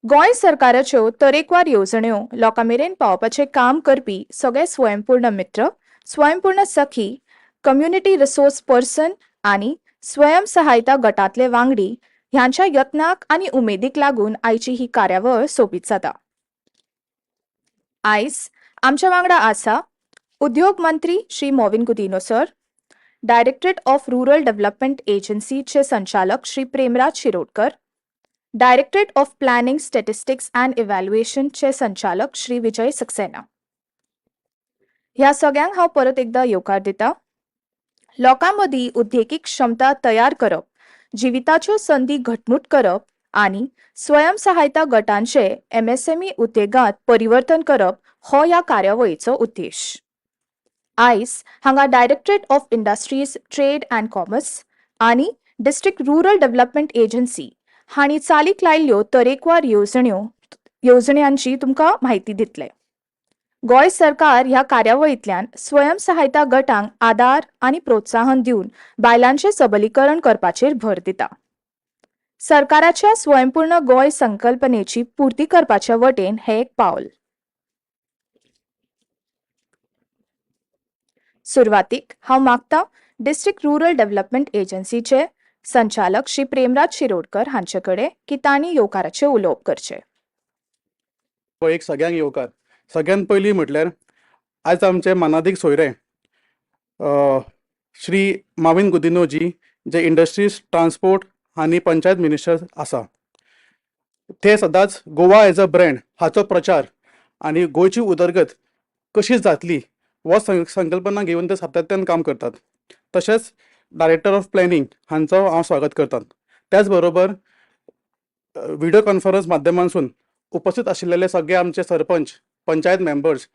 गोंय सरकाराच्यो तरेकवार येवजण्यो लोकां मेरेन पावपाचें काम करपी सगळे स्वयंपूर्ण मित्र, स्वयंपूर्ण सखी, कम्युनिटी रिसोर्स पर्सन आनी स्वयंसहायता गटांतले वांगडी ह्यांच्या यत्नाक आनी उमेदीक लागून आयची ही कार्यावळ सोबीत जाता. आयज आमच्या वांगडा आसा उद्योग मंत्री Shri Mauvin Godinho sir, directorate of rural development एजन्सीचे संचालक Shri Premraj Shirodkar, directorate of planning statistics and इव्हॅल्युएशनचे संचालक श्री विजय सक्सेना. ह्या सगळ्यांक हांव परत एकदा येवकार दिता. लोकां मदीं उद्देगीक क्षमता तयार करप, जिविताच्यो संदी घटमूट करप आनी स्वयंसहायता गटांचे एमएसएमई उद्देगांत परिवर्तन करप हो ह्या कार्यावळीचो उद्देश. आयज हांगा directorate of industries, trade and commerce आनी डिस्ट्रिक्ट रुरल डेव्हलपमेंट एजन्सी हांणी चालीक लायिल्ल्यो तरेकवार येवजण्यांची तुमकां म्हायती दितले. गोंय सरकार ह्या कार्यावळींतल्यान स्वयंसहायता गटांक आदार आनी प्रोत्साहन दिवन बायलांचें सबलीकरण करपाचेर भर दिता. सरकाराच्या स्वयंपूर्ण गोंय संकल्पनेची पुर्ती करपाच्या वटेन हें एक पावल. सुरवातीक हांव मागतां डिस्ट्रिक्ट रुरल डेव्हलपमेंट एजन्सीचे संचालक श्री प्रेमराज शिरोडकर हांचे कडेन की तांणी येवकाराचें उलोवप करचें. एक सगळ्यांक येवकार. सगळ्यात पयलीं म्हटल्यार आज आमचे मानादीक सोयरे श्री मोविन गुदिन्हो जी, जे इंडस्ट्रीज, ट्रान्सपोर्ट आनी पंचायत मिनिस्टर आसा, ते सदांच गोवा एज अ ब्रँड हाचो प्रचार आनी गोंयची उदरगत कशी जातली हो संकल्पना घेवन ते सातत्यान काम करतात. तशेंच डायरेक्टर ऑफ प्लॅनिंग हांचो हांव स्वागत करतात. त्याच बरोबर व्हिडिओ कॉन्फरन्स माध्यमांतसून उपस्थित आशिल्ले सगळे आमचे सरपंच, पंचायत मेंबर्स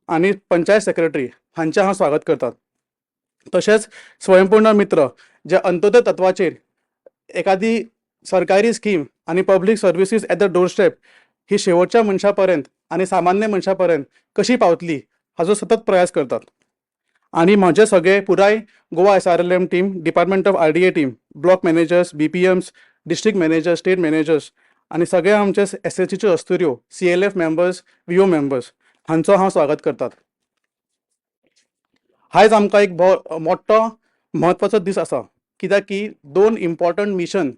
आनी पंचायत सेक्रेटरी हांचे हांव स्वागत करतात. तशेंच स्वयंपूर्ण मित्र जे अंत्योदय तत्वाचेर एखादी सरकारी स्कीम आनी public services at the doorstep ही शेवटच्या मनशा पर्यंत आनी सामान्य मनशा पर्यंत कशी पावतली हाचो सतत प्रयास करतात. आनी म्हजे सगळे पुराय Goa SRLM team, department of RDA team, block managers, BPMs, district managers, state managers आनी सगळे आमचे SHGच्यो अस्तुऱ्यो, CLF मेंबर्स, VO मेंबर्स हांचो हांव स्वागत करतात. आयज आमकां एक मोठो म्हत्वाचो दीस आसा, कित्याक की दोन इम्पॉर्टंट मिशन,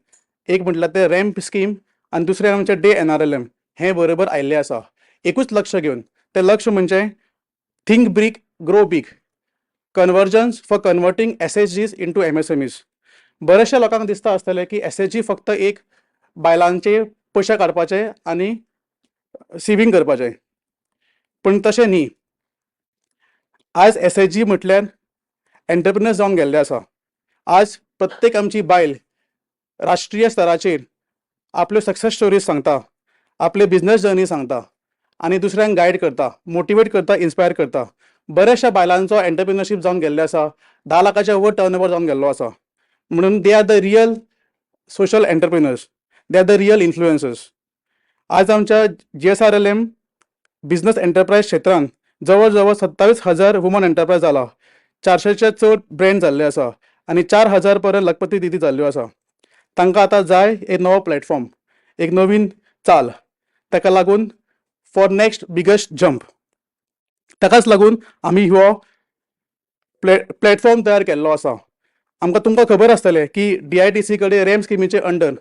एक म्हटल्यार ते रॅम्प स्कीम आनी दुसरें आमचे डे NRLM हे बरोबर आयिल्ले आसा. एकूच लक्ष घेवन, तें लक्ष म्हणजे think big, grow big, convergence for converting SHGs into MSMEs. बरेचशा लोकांक दिसता आसतलें की SHG फक्त एक बायलांचे पयशे काडपाचे आनी सेव्हिंग करपाचें, पूण तशें न्ही. आज SHG म्हटल्यार एंटरप्रिनर जावन गेल्ले आसा. आज प्रत्येक आमची बायल राष्ट्रीय स्तराचेर आपल्यो सक्सेस स्टोरीज सांगता, आपले बिझनेस जर्नी सांगता आनी दुसऱ्यांक गायड करता, मोटिवेट करता, इन्स्पायर करता. बऱ्याचशा बायलांचो एंटरप्रिनरशीप जावन गेल्ले आसा, 10 लाखाच्या वर टर्नओवर जावन गेल्लो आसा. म्हणून they are the real social entrepreneurs, they are the real influencers. आज आमच्या GSRLM बिझनेस एंटरप्रायज क्षेत्रांत जवळ जवळ 27,000 वुमन एंटरप्रायज जाला, 400च्या चड ब्रँड जाल्ले आसा आनी 4,000 पर्यंत लखपती दिदी जाल्ल्यो आसा. तांकां आतां जाय एक नवो प्लॅटफॉर्म, एक नवीन चाल. ताका लागून फॉर नेक्स्ट बिगेस्ट जंप, ताकाच लागून आमी हो प्लॅटफॉर्म तयार केल्लो आसा. तुमकां खबर आसतलें की DITC कडेन रॅम्प स्किमीचे अंडर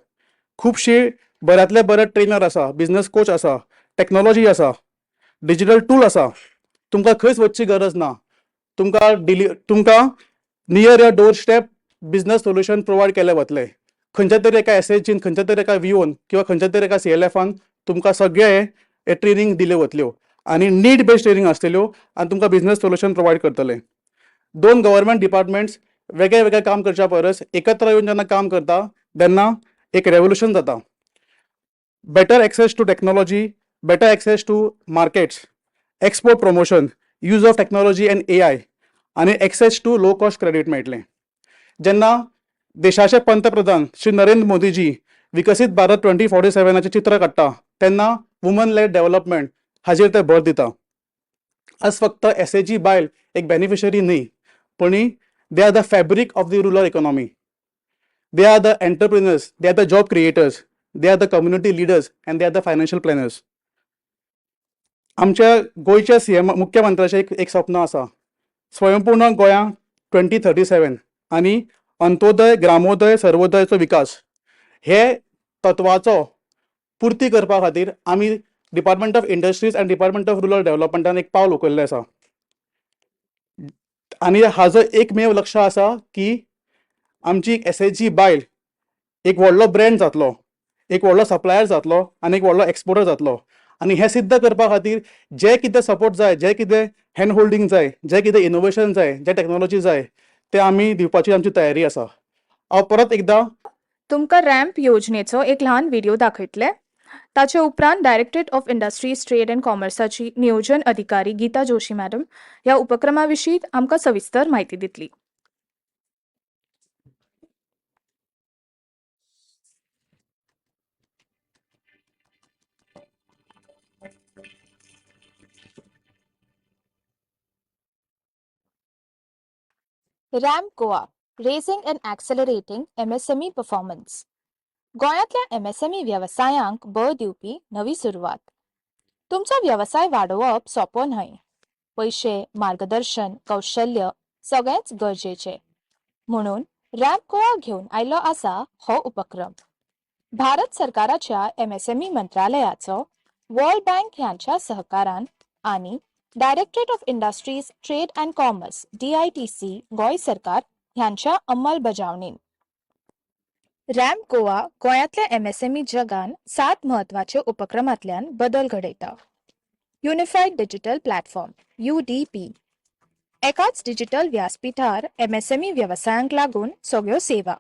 खुबशे बऱ्यांतले बरे ट्रेनर आसा, बिझनेस कोच आसा, टॅक्नॉलॉजी आसा, डिजिटल टूल आसा. तुमकां खंयच वचची गरज ना. तुमकां near your door step business solution provide केले वतले. खंयच्या तरी एका SHGन, खंयच्या तरी एका VOन किंवा खंयच्या तरी एका CLFन तुमकां सगळे ट्रेनिंग दिल्यो वतल्यो आनी नीड बेस्ड ट्रेनिंग आसतल्यो आनी तुमकां बिझनेस सोल्युशन प्रोवायड करतले. दोन गव्हर्मेंट डिपार्टमेंट्स वेगळे वेगळे काम करच्या परस एकत्र येवन जेन्ना काम करता तेन्ना एक रेव्होल्युशन जाता. Better access to technology, better access to markets, export promotion, use of technology and AI आनी access to low cost credit मेळटलें. जेन्ना देशाचे पंतप्रधान श्री नरेंद्र मोदीजी विकसीत भारत 2047चे चित्र काडटा तेन्ना वुमन लेड डेव्हलपमेंट हाजेर ते भर दिता. आज फक्त SHG बायल एक बेनिफिशरी न्ही, पूण they are the fabric of the rural economy. They are the entrepreneurs, they are the job creators, they are the community leaders and they are the financial planners. आमच्या गोयच्या सीएम मुख्यमंत्र्याचें एक स्वप्न आसा, स्वयंपूर्ण गोंयांक 2037 आनी अंत्योदय ग्रामोदय सर्वोदयचो विकास. हे तत्वाचो पुर्ती करपा खातीर आमी department of industries and department of rural डेव्हलपमेंटान एक पावल उखल्लें आसा. आनी हाजो एकमेव लक्ष आसा की आमची एसएचजी बायल एक व्हडलो ब्रँड जातलो, एक व्हडलो सप्लायर जातलो आनी एक व्हडलो एक्सपोर्टर जातलो. आनी हें सिद्ध करपा खातीर जे कितें सपोर्ट जाय, जे कितें हँड होल्डिंग जाय, जे कितें इनोवेशन जाय, जे टेक्नॉलॉजी जाय, ते आमी दिवपाची आमची तयारी आसा. हांव परत एकदां तुमकां रॅम्प योजनेचो एक ल्हान व्हिडिओ दाखयतले. ताचे उपरांत directorate of industries trade and कॉमर्साची नियोजन अधिकारी गीता जोशी मॅडम ह्या उपक्रमा विशीं आमकां सविस्तर म्हायती दितली. RAMP Goa raising and accelerating MSME performance. गोंयांतल्या MSME वेवसायांक बळ दिवपी नवी सुरवात. तुमचो वेवसाय वाडोवप सोंपो न्हय. पैशे, मार्गदर्शन, कौशल्य सगळेंच गरजेचें. म्हणून रॅम्प गोवा घेवन आयलो आसा हो उपक्रम. भारत सरकाराच्या MSME मंत्रालयाचो, वर्ल्ड बँक ह्यांच्या सहकारान आनी directorate of industries trade and commerce DITC Goa सरकार ह्यांच्या अंमलबजावणीन रॅम्प गोवा गोंयांतल्या MSME जगान 7 म्हत्वाचे उपक्रमांतल्यान बदल घडयता. Unified digital platform UDP. एकाच डिजिटल व्यासपीठार MSME वेवसायांक लागून सगळ्यो सेवा.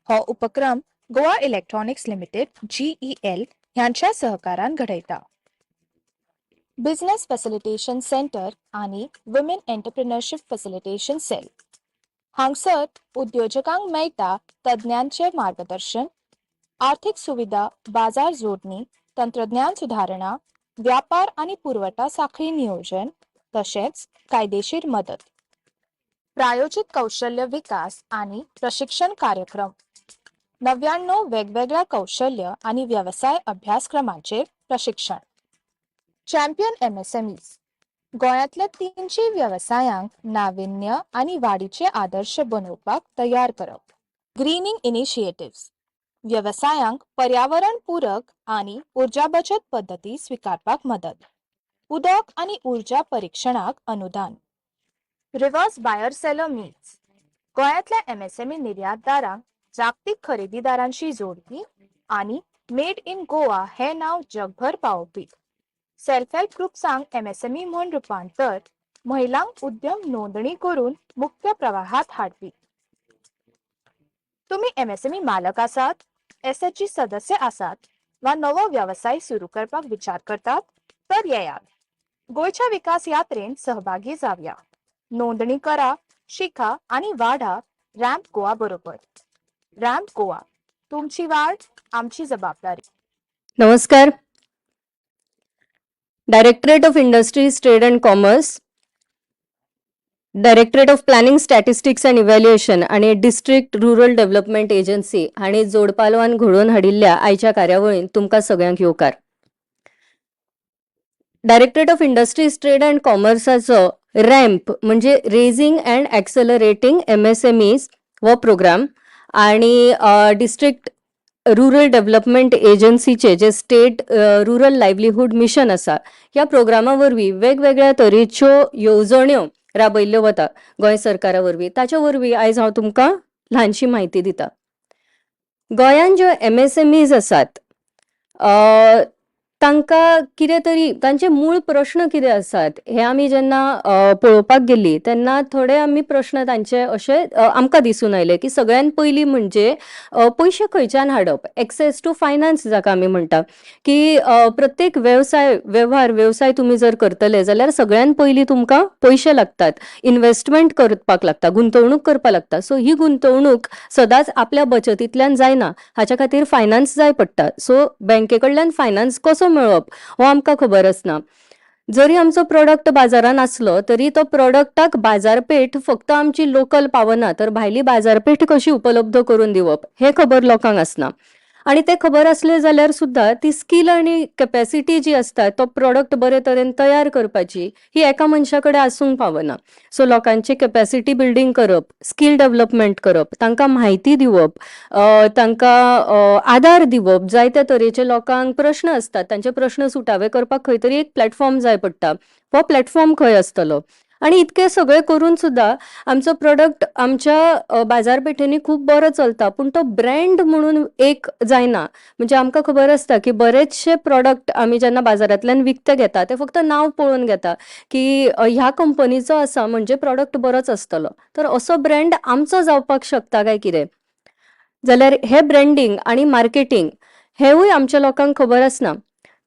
हो उपक्रम गोवा इलेक्ट्रॉनिक्स लिमिटेड GEL ह्यांच्या सहकारान घडयता. बिझनेस फॅसिलिटेशन सेंटर आनी वुमेन एंटरप्रिनरशिप फॅसिलिटेशन सेल. हांगसर उद्योजकांक मेळटा तज्ञांचे मार्गदर्शन, आर्थीक सुविधा, बाजार जोडणी, तंत्रज्ञान सुधारणा, व्यापार आनी पुरवठा साखळी नियोजन, तशेंच कायदेशीर मदत. प्रायोजित कौशल्य विकास आनी प्रशिक्षण कार्यक्रम. 99 वेगवेगळ्या कौशल्य आनी व्यवसाय अभ्यासक्रमांचेर प्रशिक्षण. Champion MSMEs. गोंयांतल्या 300 वेवसायांक नाविन्य आनी वाडीचे आदर्श बनोवपाक तयार करप. Grinning initiatives. वेवसायांक पर्यावरण पूरक आनी उर्जा बचत पद्दती स्वीकारपाक मदत. उदक आनी उर्जा परीक्षणाक अनुदान. Reverse buyer seller meets. गोंयांतल्या MSME निर्यातदारांक जागतीक खरेदीदारांशी जोडपी आनी मेड इन गोवा हे नाव जगभर पावोवपी. सेल्फ हेल्प ग्रुप्सांक MSME म्हूण रुपांतर, महिलांक उद्यम नोंदणी करून मुख्य प्रवाहात हाडपी. तुम्ही MSME मालक आसात, SHG सदस्य आसात वा नवो व्यवसाय सुरू करपाक विचार करतात तर येयात. गोयच्या विकास यात्रेन सहभागी जावया. नोंदणी करा, शिका आनी वाढा रॅम्प गोवा बरोबर. रॅम्प गोवा, तुमची वाढ आमची जबाबदारी. नमस्कार. Directorate of industries trade and commerce, directorate of planning statistics and evaluation आणि डिस्ट्रिक्ट रुरल डेव्हलपमेंट एजन्सी हांणी जोडपालवान घडोवन हाडिल्ल्या आयच्या कार्यावळीन तुमकां सगळ्यांक येवकार. Directorate of industries trade and कॉमर्साचो रॅम्प म्हणजे रेजिंग अँड ॲक्सेलरेटिंग MSMEs हो प्रोग्राम आणि डिस्ट्रिक्ट रुरल डेव्हलपमेंट एजन्सीचे जे स्टेट रुरल लायव्हलीहूड मिशन आसा ह्या प्रोग्रामा वरवीं वेगवेगळ्या तरेच्यो येवजण्यो राबयल्ल्यो वता गोंय सरकारा वरवीं. ताच्या वरवीं आयज हांव तुमकां ल्हानशी म्हायती दिता. गोंयान ज्यो MSMEs आसात तांकां कितें तरी तांचे मूळ प्रश्न कितें आसात हे आमी जेन्ना पळोवपाक गेल्लीं तेन्ना थोडे आमी प्रश्न तांचे अशे आमकां दिसून आयले की सगळ्यान पयलीं म्हणजे पयशे खंयच्यान हाडप, एक्सेस टू फायनान्स जाका आमी म्हणटा की प्रत्येक वेवसाय तुमी जर करतले जाल्यार सगळ्यान पयलीं तुमकां पयशे लागतात, इन्व्हेस्टमेंट करपाक लागता, गुंतवणूक करपाक लागता. सो ही गुंतवणूक सदांच आपल्या बचतींतल्यान जायना, हाच्या खातीर फायनान्स जाय पडटा. सो बँके कडल्यान फायनान्स कसो मेळप हो आमकां खबर आसना. जरी आमचो प्रोडक्ट बाजारान आसलो तरी तो प्रोडक्टाक बाजारपेठ फक्त आमची लोकल पावना तर भायली बाजारपेठ कशी उपलब्ध करून दिवप हे खबर लोकांक आसना. आणि ते खबर असले जाल्यार सुद्धा ती स्किल आणि कॅपॅसिटी जी असता तो प्रोडक्ट बरे तरेन तयार करपाची ही एका मनशा कडेन आसूंक पावना. सो लोकांची कॅपॅसिटी बिल्डिंग करप, स्किल डेव्हलपमेंट करप, तांकां म्हायती दिवप, तांकां आदार दिवप, जायत्या तरेचे लोकांक प्रश्न असतात तांचे प्रश्न सुटावे करपाक खंय तरी एक प्लॅटफॉर्म जाय पडटा. हो प्लॅटफॉर्म खंय आसतलो आणि इतके सगळे करून सुद्धा आमचो प्रोडक्ट आमच्या बाजारपेठेनी खूप बरो चलता पूण तो ब्रँड म्हणून एक जायना. म्हणजे आमकां खबर आसता की बरेचशे प्रोडक्ट आमी जेन्ना बाजारांतल्यान विकते घेता ते फक्त नांव पळोवन घेता की ह्या कंपनीचो आसा म्हणजे प्रोडक्ट बरोच आसतलो. तर असो ब्रँड आमचो जावपाक शकता काय कितें? जाल्यार हे ब्रँडिंग आणि मार्केटिंग हेवूय आमच्या लोकांक खबर आसना.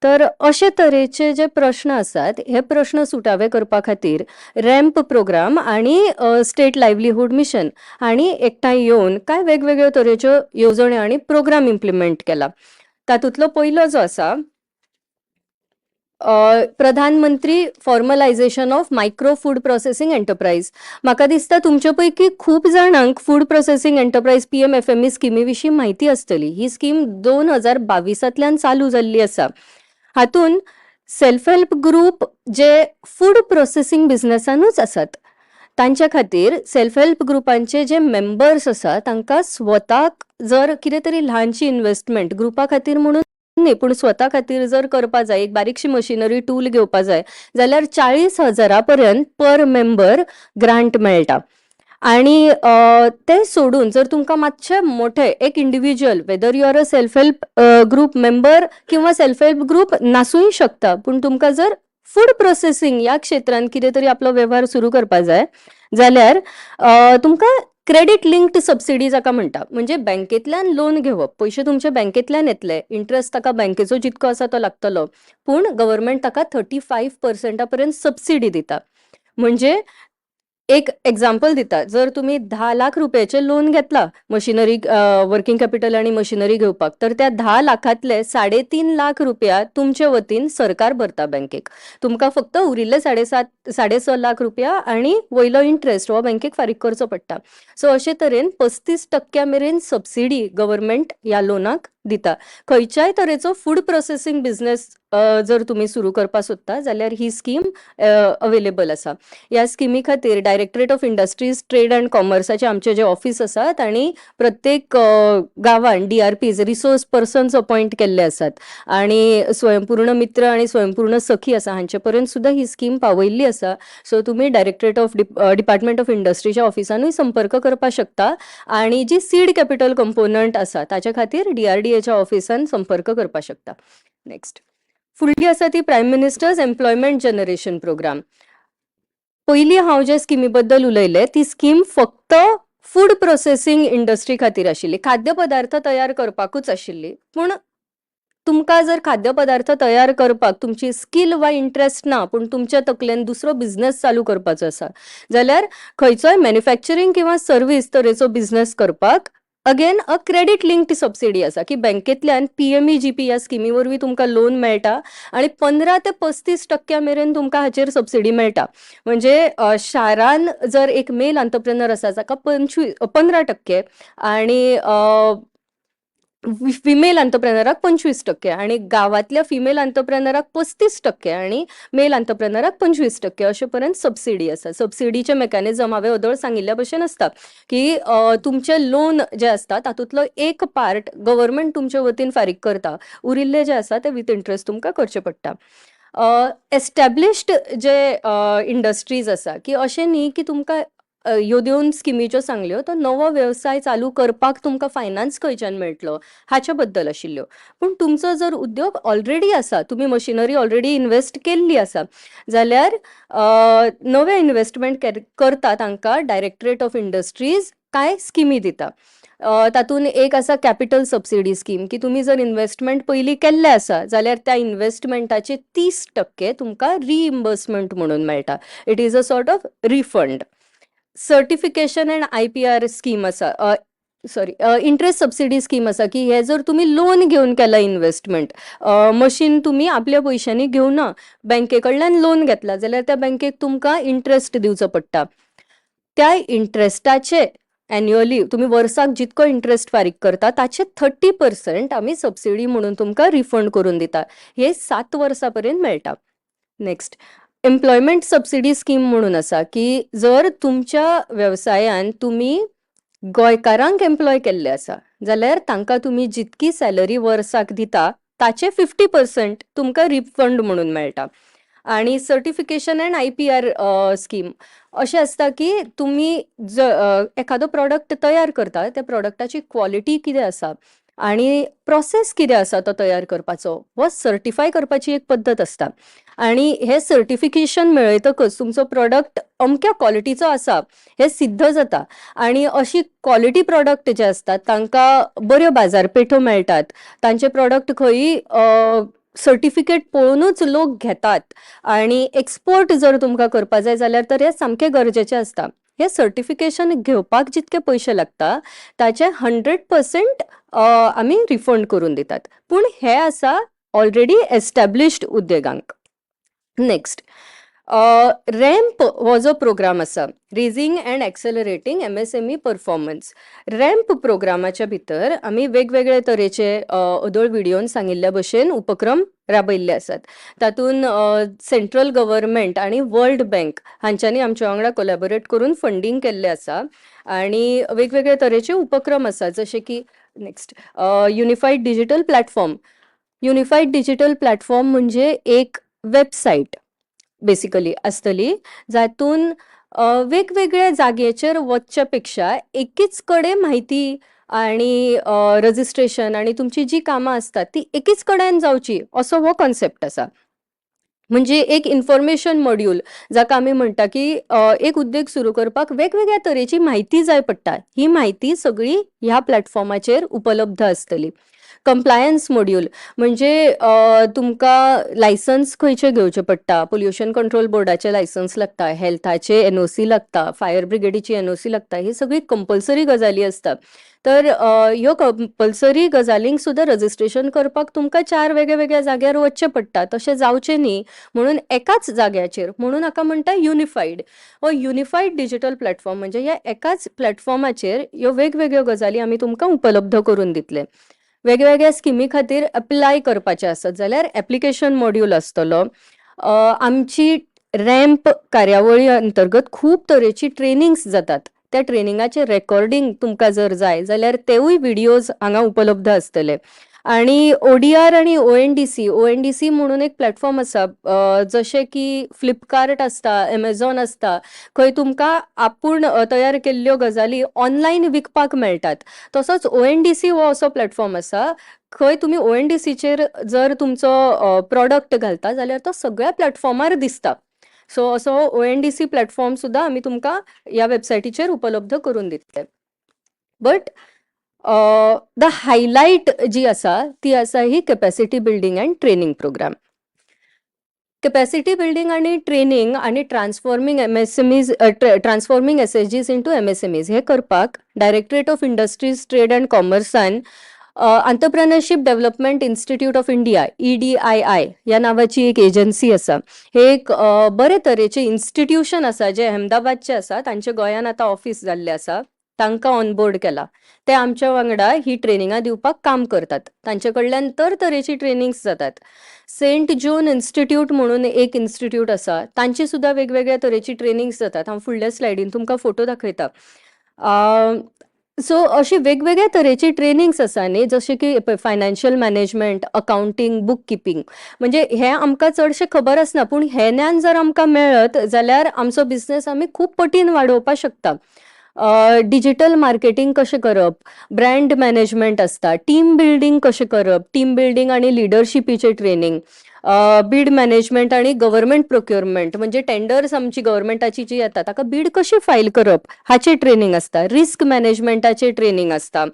तर अशे तरेचे जे प्रश्न आसात हे प्रश्न सुटावे करपा खातीर रॅम्प प्रोग्राम आणि स्टेट लायव्हलीहूड मिशन हांणी एकठांय येवन कांय वेगवेगळ्यो तरेच्यो येवजण्यो आनी प्रोग्राम इम्प्लिमेंट केला. तातूंतलो पयलो जो आसा प्रधानमंत्री formalisation of micro food processing enterprise. म्हाका दिसता तुमचे पैकी खूप जाणांक फूड प्रोसेसिंग एंटरप्राइज PMFME स्किमी विशीं माहिती आसतली. ही स्कीम 2022 चालू जाल्ली आसा. हातून सेल्फ हेल्प ग्रुप जे फूड प्रोसेसिंग बिझनेसानूच आसात तांच्या खातीर सेल्फ हेल्प ग्रुपांचे जे मेंबर्स आसा तांकां स्वताक जर कितें तरी ल्हानशी इन्व्हेस्टमेंट ग्रुपा खातीर म्हणून न्ही पूण स्वता खातीर जर करपा जाय, एक बारीकशी मशिनरी टूल घेवपा जाय जाल्यार 40,000 पर्यंत पर मेंबर ग्रांट मेळटा. आणि ते सोडून जर तुमकां मातशे मोठे एक individual whether you are a self help group member किंवा सेल्फ हेल्प ग्रुप नासूय शकता पूण तुमकां जर फूड प्रोसेसिंग ह्या क्षेत्रांत कितें तरी आपलो वेव्हार सुरू करपा जाय जाल्यार तुमकां क्रेडिट लिंक्ड सबसिडी जाका म्हणटा. म्हणजे बँकेतल्यान लोन घेवप, पयशे तुमचे बँकेतल्यान येतले, इंट्रस्ट ताका बँकेचो जितको आसा तो लागतलो पूण गव्हर्नमेंट ताका 35% पर्यंत सबसिडी दिता. म्हणजे एक एक्झाम्पल दिता, जर तुम्ही 10 लाख रुपयाचे लोन घेतला मशिनरी वर्किंग कॅपिटल आणि मशिनरी घेवपाक तर त्या 10 लाखांतले 3.5 लाख रुपया तुमचे वतीन सरकार भरता बँकेक. तुमकां फक्त उरिल्ले 6.5 लाख रुपया आणि वयलो इंट्रस्ट हो बँकेक फारीक करचो पडटा. सो अशे तरेन 35% मेरेन सबसिडी गव्हर्नमेंट ह्या लोनाक दिता. खंयच्याय तरेचो फूड प्रोसेसिंग बिझनेस जर तुम्ही सुरू करपा सोदता जाल्यार ही स्कीम अवेलेबल आसा. ह्या स्किमी खातीर directorate of industries trade and कॉमर्साचे आमचे जे ऑफिस आसात आणि प्रत्येक गांवांत DRPs रिसोर्स पर्सन्स अपॉइंट केल्ले आसात आणि स्वयंपूर्ण मित्र आणि स्वयंपूर्ण सखी आसा हांचे पर्यंत सुद्धा ही स्कीम पावयल्ली आसा. सो तुम्ही डायरेक्टरेट ऑफ डिपार्टमेंट ऑफ इंडस्ट्रीच्या ऑफिसानूय संपर्क करपा शकता आणि जी सीड कॅपिटल कंपोनंट आसा ताच्या खातीर DRDAच्या ऑफिसान संपर्क करपा शकता. नेक्स्ट फुडली आसा ती prime minister's employment generation programme. पयलीं हांव जे स्किमी बद्दल उलयले ती स्कीम फक्त फूड प्रोसेसिंग इंडस्ट्री खातीर आशिल्ली, खाद्यपदार्थ तयार करपाकूच आशिल्ली. पूण तुमकां जर खाद्यपदार्थ तयार करपाक तुमची स्किल वा इंट्रस्ट ना पूण तुमच्या तकलेन दुसरो बिझनेस चालू करपाचो आसा जाल्यार खंयचोय मॅन्युफॅक्चरिंग किंवा सर्वीस तरेचो बिझनेस करपाक again a credit linked subsidy आसा की बँकेतल्यान PMEGP ह्या स्किमी वरवीं तुमकां लोन मेळटा आणि 15 ते 35% मेरेन तुमकां हाचेर सबसिडी मेळटा. म्हणजे शारान जर एक मेल एंटरप्रेनर आसा जाका 15% आणि फिमेल एंटरप्रेनराक 25% आणि गावातल्या फिमेल एंटरप्रेनराक 35% आणि मेल एंटरप्रेनराक 25% अशे पर्यंत सबसिडी आसा. सबसिडीचे मेकॅनिझम हांवें अदळ सांगिल्ल्या भशेन आसता की तुमचे लोन जे आसता तातूंतलो एक पार्ट गव्हर्नमेंट तुमचे वतीन फारीक करता, उरिल्ले जे आसा ते विथ इंट्रस्ट तुमकां करचे पडटा. एस्टॅब्लिश्ड जे इंडस्ट्रीज आसा की अशें न्ही की तुमकां ह्यो 2 स्किमी ज्यो सांगल्यो तो नवो वेवसाय चालू करपाक तुमकां फायनान्स खंयच्यान मेळटलो हाच्या बद्दल आशिल्ल्यो. पूण तुमचो जर उद्योग ऑलरेडी आसा, तुमी मशिनरी ऑलरेडी इन्वेस्ट केल्ली आसा जाल्यार नवे इन्वेस्टमेंट करता तांकां डायरेक्टरेट ऑफ इंडस्ट्रीज कांय स्किमी दिता. तातूंत एक आसा कॅपिटल सबसिडी स्कीम की तुमी जर इन्वेस्टमेंट पयलीं केल्ले आसा जाल्यार त्या इन्वेस्टमेंटाचे 30% तुमकां रिइम्बर्समेंट म्हणून मेळटा. It is a sort of refund. Certification and IPR scheme आसा, इंट्रस्ट सबसिडी स्कीम आसा की हे जर तुम्ही लोन घेवन केला इन्वेस्टमेंट, मशीन तुम्ही आपल्या पयशांनी घेवना, बँके कडल्यान लोन घेतला जाल्यार त्या बँकेक तुमकां इंट्रस्ट दिवचो पडटा. त्या इंट्रस्टाचे एन्युअली तुम्ही वर्साक जितको इंटरेस्ट फारीक करता ताचे 30% आमी सबसिडी म्हणून तुमकां रिफंड करून दिता. हे 7 वर्सां पर्यंत मेळटा. नेक्स्ट, एम्प्लॉयमेंट सबसिडी स्कीम म्हणून आसा की जर तुमच्या वेवसायान तुमी गोंयकारांक एम्प्लॉय केल्ले आसा जाल्यार तांकां तुमी जितकी सॅलरी वर्साक दिता ताचे 50% तुमकां रिफंड म्हणून मेळटा. आणि सर्टिफिकेशन अँड IPR स्कीम अशें आसता की तुमी एखादो प्रॉडक्ट तयार करता, त्या प्रॉडक्टाची क्वॉलिटी कितें आसा आणि प्रोसेस कितें आसा तो तयार करपाचो हो सर्टिफाय करपाची एक पद्दत आसता. आणि हे सर्टिफिकेशन मेळयतकच तुमचो प्रॉडक्ट अमक्या क्वॉलिटीचो आसा हे सिद्ध जाता. आणि अशी क्वॉलिटी प्रॉडक्ट जे असतात तांकां बऱ्यो बाजारपेठो मेळटात. तांचे प्रॉडक्ट खंयी सर्टिफिकेट पळोवनूच लोक घेतात. आणि एक्सपोर्ट जर तुमकां करपा जाय जाल्यार तर हे सामकें गरजेचें आसता. हे सर्टिफिकेशन घेवपाक जितके पयशे लागता ताचे 100% आमी रिफंड करून दितात. पूण हे आसा ऑलरेडी एस्टॅब्लिश्ड उद्देगांक. नेक्स्ट, रॅम्प हो जो प्रोग्राम आसा, raising and accelerating MSME performance. RAMP प्रोग्रामाच्या भितर आमी वेगवेगळे तरेचे अदोळ व्हिडिओन सांगिल्ल्या भशेन उपक्रम राबयल्ले आसात. तातून सेंट्रल गव्हर्नमेंट आणि वर्ल्ड बँक हांच्यांनी आमच्या वांगडा कोलॅबोरेट करून फंडिंग केल्ले आसा. आणि वेगवेगळे तरेचे उपक्रम आसात जशे की next, unified digital platform. Unified digital platform म्हणजे एक वेबसाईट बेसिकली आसतली जातून वेगवेगळ्या जाग्याचेर वचच्या पेक्षा एकीच कडेन म्हायती आणि रजिस्ट्रेशन आणि तुमची जी कामां असतात ती एकीच कडेन जावची असो हो कॉन्सेप्ट आसा. म्हणजे एक इन्फॉर्मेशन मॉड्यूल जाका आमी म्हणटा की एक उद्देग सुरू करपाक वेगवेगळ्या तरेची म्हायती जाय पडटा. ही म्हायती सगळी ह्या प्लॅटफॉर्माचेर उपलब्ध आसतली. कंप्लायन्स मॉड्यूल म्हणजे तुमकां लायसन्स खंयचे घेवचे पडटा. पोल्युशन कंट्रोल बोर्डाचे लायसन्स लागता, हेल्थाचे NOC लागता, फायर ब्रिगेडीची NOC लागता. ही सगळी कंपल्सरी गजाली असता. तर ह्यो कंपल्सरी गजालींक सुद्दां रजिस्ट्रेशन करपाक तुमकां 4 वेगळ्या जाग्यार वचचें पडटा. तशें जावचें न्ही म्हणून एकाच जाग्याचेर, म्हणून हाका म्हणटा युनिफाईड. हो युनिफाईड डिजिटल प्लॅटफॉर्म म्हणजे ह्या एकाच प्लॅटफॉर्माचेर ह्यो वेगवेगळ्यो गजाली आमी तुमकां उपलब्ध करून दितले. वेगवेगळ्या स्किमी खातीर अप्लाय करपाचें आसत जाल्यार एप्लिकेशन मॉड्यूल आसतलो. आमची रॅम्प कार्यावळी अंतर्गत खूब तरेची ट्रेनिंग्स जातात. त्या ट्रेनिंगाचे रेकॉर्डिंग तुमकां जर जाय जाल्यार तेवूय व्हिडिओज हांगा उपलब्ध आसतले. आणि ODR आणि ONDC म्हणून एक प्लॅटफॉर्म आसा. जशें की फ्लिपकार्ट आसता, Amazon आसता, खंय तुमकां आपूण तयार केल्ल्यो गजाली ऑनलायन विकपाक मेळटात. तसोच ONDC हो असो प्लॅटफॉर्म आसा खंय तुमी ONDCचेर जर तुमचो प्रॉडक्ट घालता जाल्यार तो सगळ्या प्लॅटफॉर्मार दिसता. सो असो ONDC प्लॅटफॉर्म सुद्दां आमी तुमकां ह्या वेबसायटीचेर उपलब्ध करून दितले. बट द हायलायट जी आसा ती आसा ही capacity building and training programme. Capacity building आणि ट्रेनिंग आणि ट्रान्सफॉर्मिंग SSGs इंटू MSMEs हे करपाक directorate of industries trade and कॉमर्सान entrepreneurship development institute of India EDII या नावाची एक एजन्सी आसा. हे एक बरे तरेचे इन्स्टिट्यूशन आसा जे अहमदाबादचे आसा. तांचे गोंयान आतां ऑफिस जाल्ले आसा. तांकां ऑनबोर्ड केला. ते आमच्या वांगडा ही ट्रेनिंगां दिवपाक काम करतात. तांचे कडल्यान तरेची ट्रेनिंग्स जातात. सेंट जॉन इन्स्टिट्यूट म्हणून एक इन्स्टिट्यूट आसा. तांची सुद्दां वेगवेगळ्या तरेची ट्रेनिंग्स जातात. हांव फुडल्या स्लायडीन तुमकां फोटो दाखयता. सो अशी वेगवेगळ्या तरेची ट्रेनिंग्स आसा न्ही जशें की financial management, accounting, book keeping. म्हणजे हे आमकां चडशें खबर आसना पूण हे ज्ञान जर आमकां मेळत जाल्यार आमचो बिझनेस आमी खूब पटीन वाडोवपाक शकता. डिजिटल मार्केटिंग कशें करप, ब्रँड मॅनेजमेंट आसता, टीम बिल्डिंग कशें करप, टीम बिल्डिंग आणि लिडरशिपीचे ट्रेनिंग, बीड मॅनेजमेंट आणि गव्हर्नमेंट प्रोक्युरमेंट म्हणजे टेंडर्स आमची गव्हर्नमेंटाची जी येता ताका बीड कशी फायल करप हाचे ट्रेनिंग आसता. रिस्क मॅनेजमेंटाचे ट्रेनिंग आसता.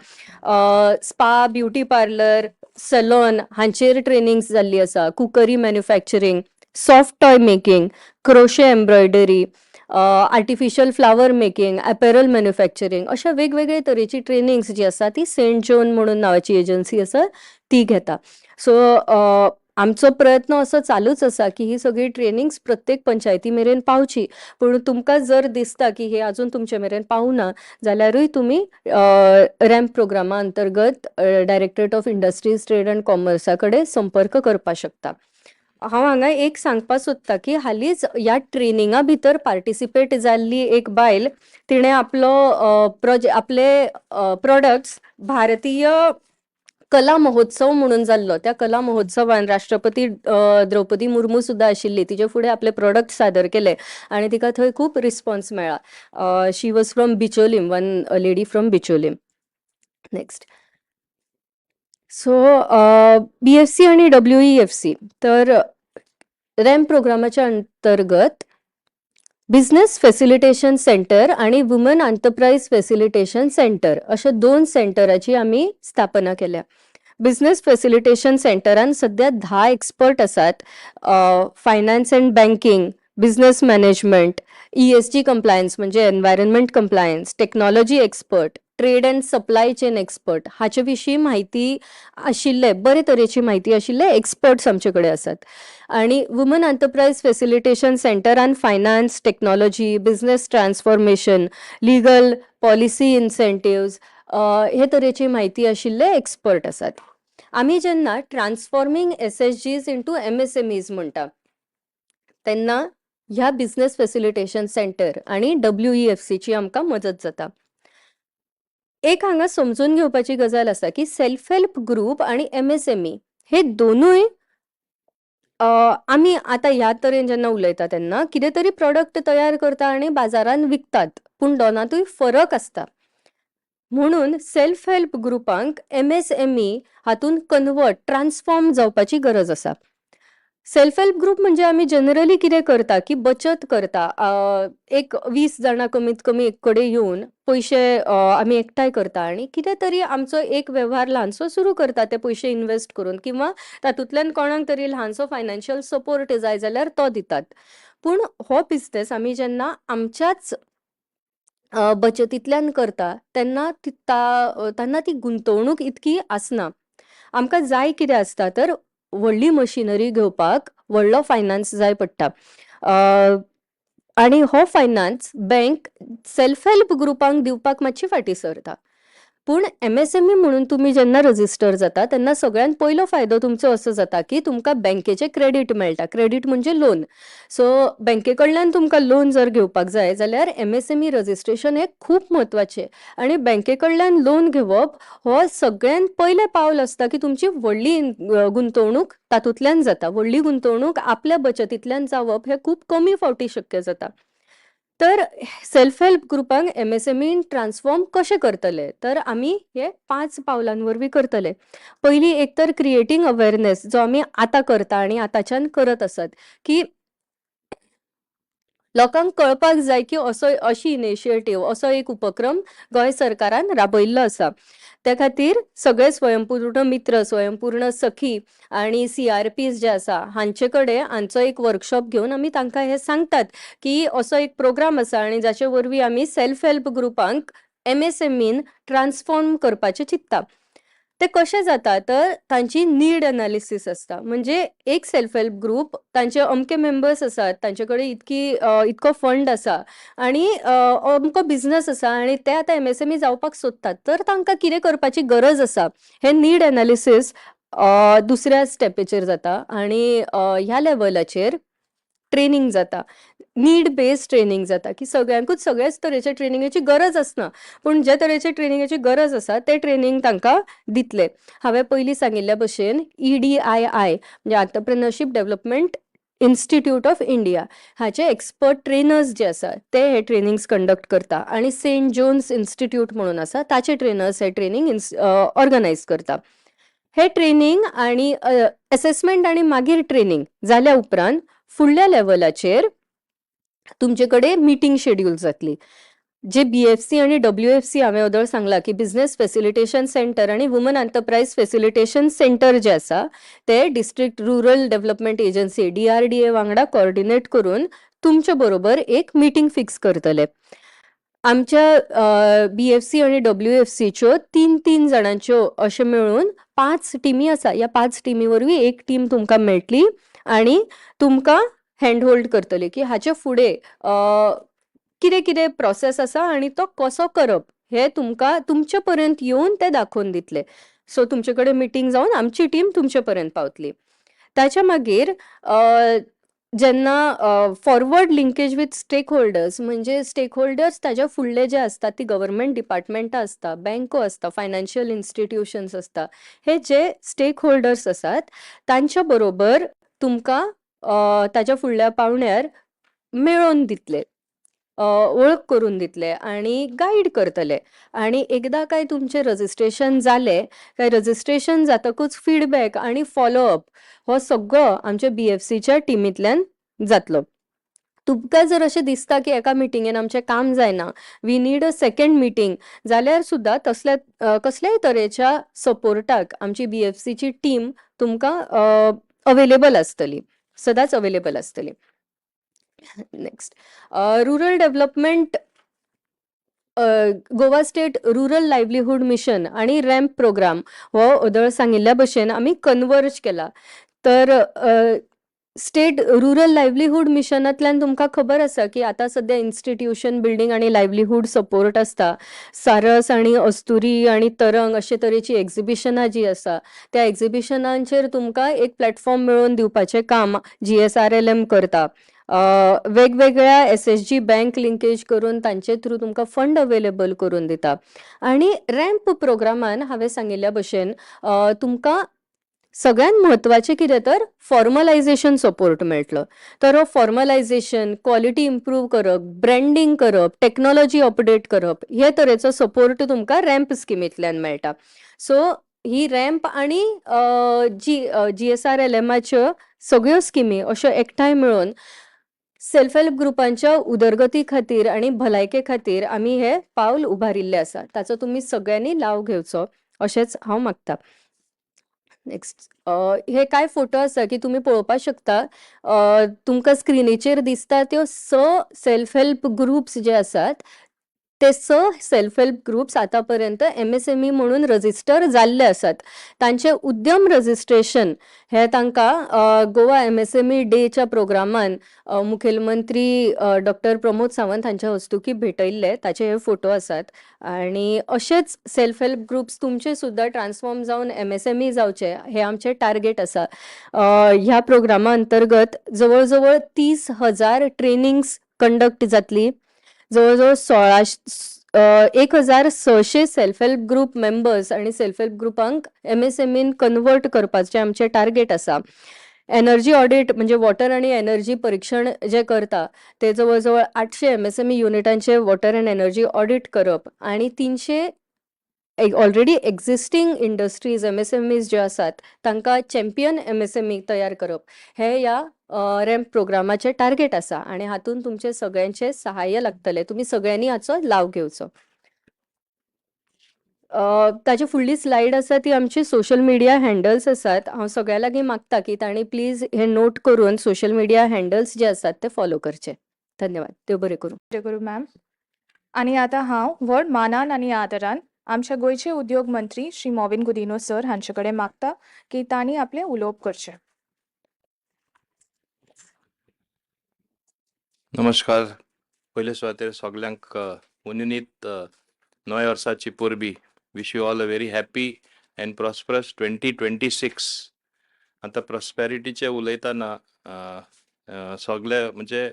स्पा, ब्युटी पार्लर, सलॉन हांचेर ट्रेनिंग्स जाल्ली आसा. Cookery manufacturing, soft toy making, crochet embroidery, artificial flower making, apparel manufacturing अशा वेगवेगळे तरेची ट्रेनिंग्स जी आसा ती सेंट जॉन म्हणून नावाची एजन्सी आसा ती घेता. सो आमचो प्रयत्न असो चालूच आसा की ही सगळी ट्रेनिंग्स प्रत्येक पंचायती मेरेन पावची. पूण तुमकां जर दिसता की हे अजून तुमचे मेरेन पावना जाल्यारूय तुमी रॅम्प प्रोग्रामा अंतर्गत directorate of industries trade and कॉमर्सा कडेन संपर्क करपाक शकता. हांव हांगा एक सांगपाक सोदतां की हालींच ह्या ट्रेनिंगा भितर पार्टिसिपेट जाल्ली एक बायल तिणें आपले प्रोडक्ट्स भारतीय कला महोत्सव म्हणून जाल्लो. त्या कला महोत्सवान राष्ट्रपती द्रौपदी मुर्मू सुद्दां आशिल्ली. तिचे फुडें आपले प्रोडक्ट सादर केले आनी तिका थंय खूब रिस्पॉन्स मेळ्ळा. She was from Bicholim, one lady from Bicholim. Next. So BFC आणि WEFC तर रॅम्प प्रोग्रामाच्या अंतर्गत बिझनेस फॅसिलिटेशन सेंटर आणि वुमन एंटरप्राइज फॅसिलिटेशन सेंटर अशा 2 सेंटराची आम्ही स्थापना केल्या. बिझनेस फॅसिलिटेशन सेंटरान सध्या 10 एक्सपर्ट आसात. Finance and banking, business management, ESG compliance म्हणजे environment compliance, technology expert, trade and supply chain expert हाचे विशीं माहिती आशिल्ले, बरे तरेची माहिती आशिल्ले एक्सपर्ट्स आमचे कडेन आसात. आणि वुमन एंटरप्राइज फॅसिलिटेशन सेंटरान finance, technology, business transformation, legal, policy incentives हे तरेची माहिती आशिल्ले एक्सपर्ट आसात. आमी जेन्ना ट्रान्सफॉर्मिंग SSGs इंटू MSMEs म्हणटा तेन्ना ह्या बिझनेस फॅसिलिटेशन सेंटर आणि WEFC ची आमकां मदत जाता. एक हांगा समजून घेवपाची गजाल आसा की सेल्फ हेल्प ग्रुप आणि MSME हे दोनूय आमी आतां ह्या तरेन जेन्ना उलयता तेन्ना कितें तरी प्रॉडक्ट तयार करता आनी बाजारान विकतात, पूण दोनांतूय फरक आसता. म्हणून सेल्फ हेल्प ग्रुपांक MSME हातून ट्रान्सफॉर्म जावपाची गरज आसा. सेल्फ हेल्प ग्रुप म्हणजे आमी जनरली कितें करता की बचत करता. एक 20 जाणां कमीत कमी एक कडेन येवन पयशे आमी एकठांय करता आनी कितें तरी आमचो एक वेव्हार ल्हानसो सुरू करता ते पयशे इन्वेस्ट करून, किंवा तातूंतल्यान कोणाक तरी ल्हानसो फायनान्शियल सपोर्ट जाय जाल्यार तो दितात. पूण हो बिझनेस आमी जेन्ना आमच्याच बचतींतल्यान करता तेन्ना तेन्ना ती गुंतवणूक इतकी आसना. आमकां जाय कितें आसता तर व्हडली मशिनरी घेवपाक व्हडलो फायनान्स जाय पडटा. आनी हो फायनान्स बँक सेल्फ हेल्प ग्रुपांक दिवपाक मातशी फाटीं सरता. पूण MSME म्हणून तुमी जेन्ना रजिस्टर जाता तेन्ना सगळ्यात पयलो फायदो तुमचो असो जाता की तुमकां बँकेचे क्रेडीट मेळटा. क्रेडीट म्हणजे लोन. सो बँके कडल्यान तुमकां लोन जर घेवपाक जाय जाल्यार MSME रजिस्ट्रेशन हे खूब म्हत्वाचें. आनी बँके कडल्यान लोन घेवप हो सगळ्यात पयलें पावल आसता की तुमची व्हडली गुंतवणूक तातूंतल्यान जाता. व्हडली गुंतवणूक आपल्या बचतींतल्यान जावप हे खूब कमी फावटी शक्य जाता. तर सेल्फ हेल्प ग्रुपांक MSME ट्रान्सफॉर्म कशें करतले तर आमी हे 5 पावलां वरवीं करतले. पयली एक तर क्रिएटिंग अवेअरनेस जो आमी आतां करता आनी आतांच्यान करत आसात की लोकांक कळपाक जाय की अशी इनिशिएटीव, असो एक उपक्रम गोंय सरकारान राबयल्लो आसा. त्या खातीर सगळे स्वयंपूर्ण मित्र, स्वयंपूर्ण सखी आणि CRPs जे आसा हांचे कडेन हांचो एक वर्कशॉप घेवन आमी तांकां हे सांगतात की असो एक प्रोग्राम आसा आनी जाचे वरवीं आमी सेल्फ हेल्प ग्रुपांक MSMEन ट्रान्सफॉर्म करपाचें चिंतता. ते कशें जाता तर तांची नीड एनालिसीस आसता. म्हणजे एक सेल्फ हेल्प ग्रुप तांचे अमके मेंबर्स आसात, तांचे कडेन इतको फंड आसा आनी अमको बिझनस आसा आनी ते आतां MSME जावपाक सोदतात, तर तांकां कितें करपाची गरज आसा हे नीड एनालिसीस दुसऱ्या स्टेपीचेर जाता. आनी ह्या लेवलाचेर ट्रेनिंग जाता. नीड बेस्ड ट्रेनिंग जाता की सगळ्यांकूच सगळ्याच तरेच्या ट्रेनिंगेची गरज आसना, पूण जे तरेचे ट्रेनिंगेची गरज आसा ते ट्रेनिंग तांकां दितले. हांवें पयलीं सांगिल्ल्या भशेन EDII म्हणजे entrepreneurship development institute of India हाचे एक्सपर्ट ट्रेनर्स जे आसा ते हे ट्रेनिंग्स कंडक्ट करता आनी सेंट जोन्स इन्स्टिट्यूट म्हणून आसा ताचे ट्रेनर्स हे ट्रेनिंग ऑर्गनायज करता. हे ट्रेनिंग आणि असेसमेंट आणि मागीर ट्रेनिंग जाल्या उपरांत फुडल्या लेवलाचेर तुमचे कडेन मिटींग शेड्यूल जातली. जे BFC आणि WFC हांवें अदर सांगला की बिझनेस फॅसिलिटेशन सेंटर आणि वुमन एंटरप्राइज फॅसिलिटेशन सेंटर जे आसा ते district rural development agency DRDA वांगडा कोऑर्डिनेट करून तुमचे बरोबर एक मिटींग फिक्स करतले. आमच्या BFC आणि WFCच्यो 3 जाणांच्यो अशे मेळून 5 टिमी आसा. ह्या 5 टिमी वरवीं एक टीम तुमकां मेळटली आनी तुमकां हँड होल्ड करतली की हाचे फुडें कितें कितें प्रोसेस आसा आनी तो कसो करप हे तुमकां तुमचे पर्यंत येवन ते दाखोवन दितले. सो तुमचे कडेन मिटींग जावन आमची टीम तुमचे पर्यंत पावतली. ताच्या मागीर जेन्ना forward linkage with stakeholders म्हणजे स्टेक होल्डर्स ताच्या फुडले जे असतात ती गव्हर्नमेंट डिपार्टमेंटां असता, बँको असता, फायनान्शियल इन्स्टिट्यूशन्स असता, हे जे स्टेक होल्डर्स आसात तांच्या बरोबर तुमकां ताच्या फुडल्या पावण्यार मेळोवन दितले, वळख करून दितले आनी गायड करतले. आनी एकदां काय तुमचें रजिस्ट्रेशन जालें काय रजिस्ट्रेशन जातकूच फीडबॅक आनी फॉलोअप हो सगळो आमच्या BFCच्या टिमींतल्यान जातलो. तुमकां जर अशें दिसता की एका मिटिंगेन आमचें काम जायना, we need a second meeting, जाल्यार सुद्दां कसल्याय तरेच्या सपोर्टाक आमची BFCची टीम तुमकां अवेलेबल आसतली, सदांच अवेलेबल आसतली. Next, rural development, Goa state rural livelihood mission आणि रॅम्प प्रोग्राम हो ओदळ सांगिल्ल्या भशेन आमी कन्वर्ज केला. तर स्टेट रुरल लायव्हलीहूड मिशनांतल्यान तुमकां खबर आसा की आतां सध्या इन्स्टिट्यूशन बिल्डींग आनी लायव्हलीहूड सपोर्ट आसता. सारस आनी अस्तुरी आनी तरंग अशे तरेची एक्झिबिशनां जी आसा त्या एक्झिबिशनांचेर तुमकां एक प्लॅटफॉर्म मेळोवन दिवपाचें काम GSRLM करता. वेगवेगळ्या SSG बँक लिंकेज करून तांचे थ्रू तुमकां फंड अवेलेबल करून दिता. आनी रॅम्प प्रोग्रामान हांवें सांगिल्ल्या भशेन तुमकां सगळ्यात म्हत्वाचें कितें तर फॉर्मलायझेशन सपोर्ट मेळटलो. तर हो फॉर्मलायझेशन, क्वॉलिटी इम्प्रूव करप, ब्रँडिंग करप, टेक्नॉलॉजी अपडेट करप हे तरेचो सपोर्ट तुमकां रॅम्प स्किमींतल्यान मेळटा. सो ही रॅम्प आनी GSRLMच्यो सगळ्यो स्किमी अश्यो एकठांय मेळोवन सेल्फ हेल्प ग्रुपांच्या उदरगती खातीर आनी भलायके खातीर आमी हे पावल उबारिल्ले आसा. ताचो तुमी सगळ्यांनी लाव घेवचो अशेंच हांव मागता. नेक्स्ट, हे काय फोटो आसा की तुमी पळोवपाक शकता. तुमकां स्क्रिनीचेर दिसता त्यो 6 सेल्फ हेल्प ग्रुप्स जे आसात ते 6 सेल्फ हेल्प ग्रुप्स आतापर्यंत MSME म्हणून रजिस्टर जाल्ले आसात. तांचे उद्यम रजिस्ट्रेशन हे तांकां गोवा MSME डेच्या प्रोग्रामान मुखेलमंत्री डॉक्टर प्रमोद सावंत हांच्या हस्तुकी भेटयल्ले, ताचे हे फोटो आसात. आनी अशेच सेल्फ हेल्प ग्रुप्स तुमचे सुद्दां ट्रान्सफॉर्म जावन MSME जावचे हे आमचे टार्गेट आसा. ह्या प्रोग्रामा अंतर्गत जवळ 30,000 ट्रेनिंग्स कंडक्ट जातली. जवळ 1,600 सेल्फ हेल्प ग्रुप मेंबर्स आणि सेल्फ हेल्प ग्रुपांक MSMEन कन्वर्ट करपाचे आमचे टार्गेट आसा. एनर्जी ऑडिट म्हणजे वॉटर आणि एनर्जी परीक्षण जे करता ते जवळ 800 MSME युनिटांचे वॉटर अँड एनर्जी ऑडिट करप आणि 300 ऑलरेडी एक्झिस्टिंग इंडस्ट्रीज MSMEs जे आसात तांकां चॅम्पियन MSME तयार करप हे ह्या रॅम्प प्रोग्रामाचे टार्गेट आसा. आणि हातून तुमचे सगळ्यांचे सहाय्य लागतले. तुम्ही सगळ्यांनी हाचो लाव घेवचो. ताची फुडली स्लायड आसा ती आमची सोशल मिडिया हँडल्स आसात. हांव सगळ्या लागीं मागता की तांणी प्लीज हे नोट करून सोशल मिडिया हँडल्स जे आसात ते फॉलो करचे. धन्यवाद. देव बरें करूं. बरें करूं मॅम. आणि आता हांव व्हड मानान आनी आदरान आमच्या गोंयचे उद्योग मंत्री श्री मॉविन गुदिनो सर हांचे कडेन मागता की तांणी आपले उलोवप करचें. नमस्कार. पयले सुवातेर सगळ्यांक उनिनीत नव्या वर्साची परबी. Wish you all a very happy and prosperous 2026. आतां प्रॉस्पेरिटीचे उलयतना सगळे म्हणजे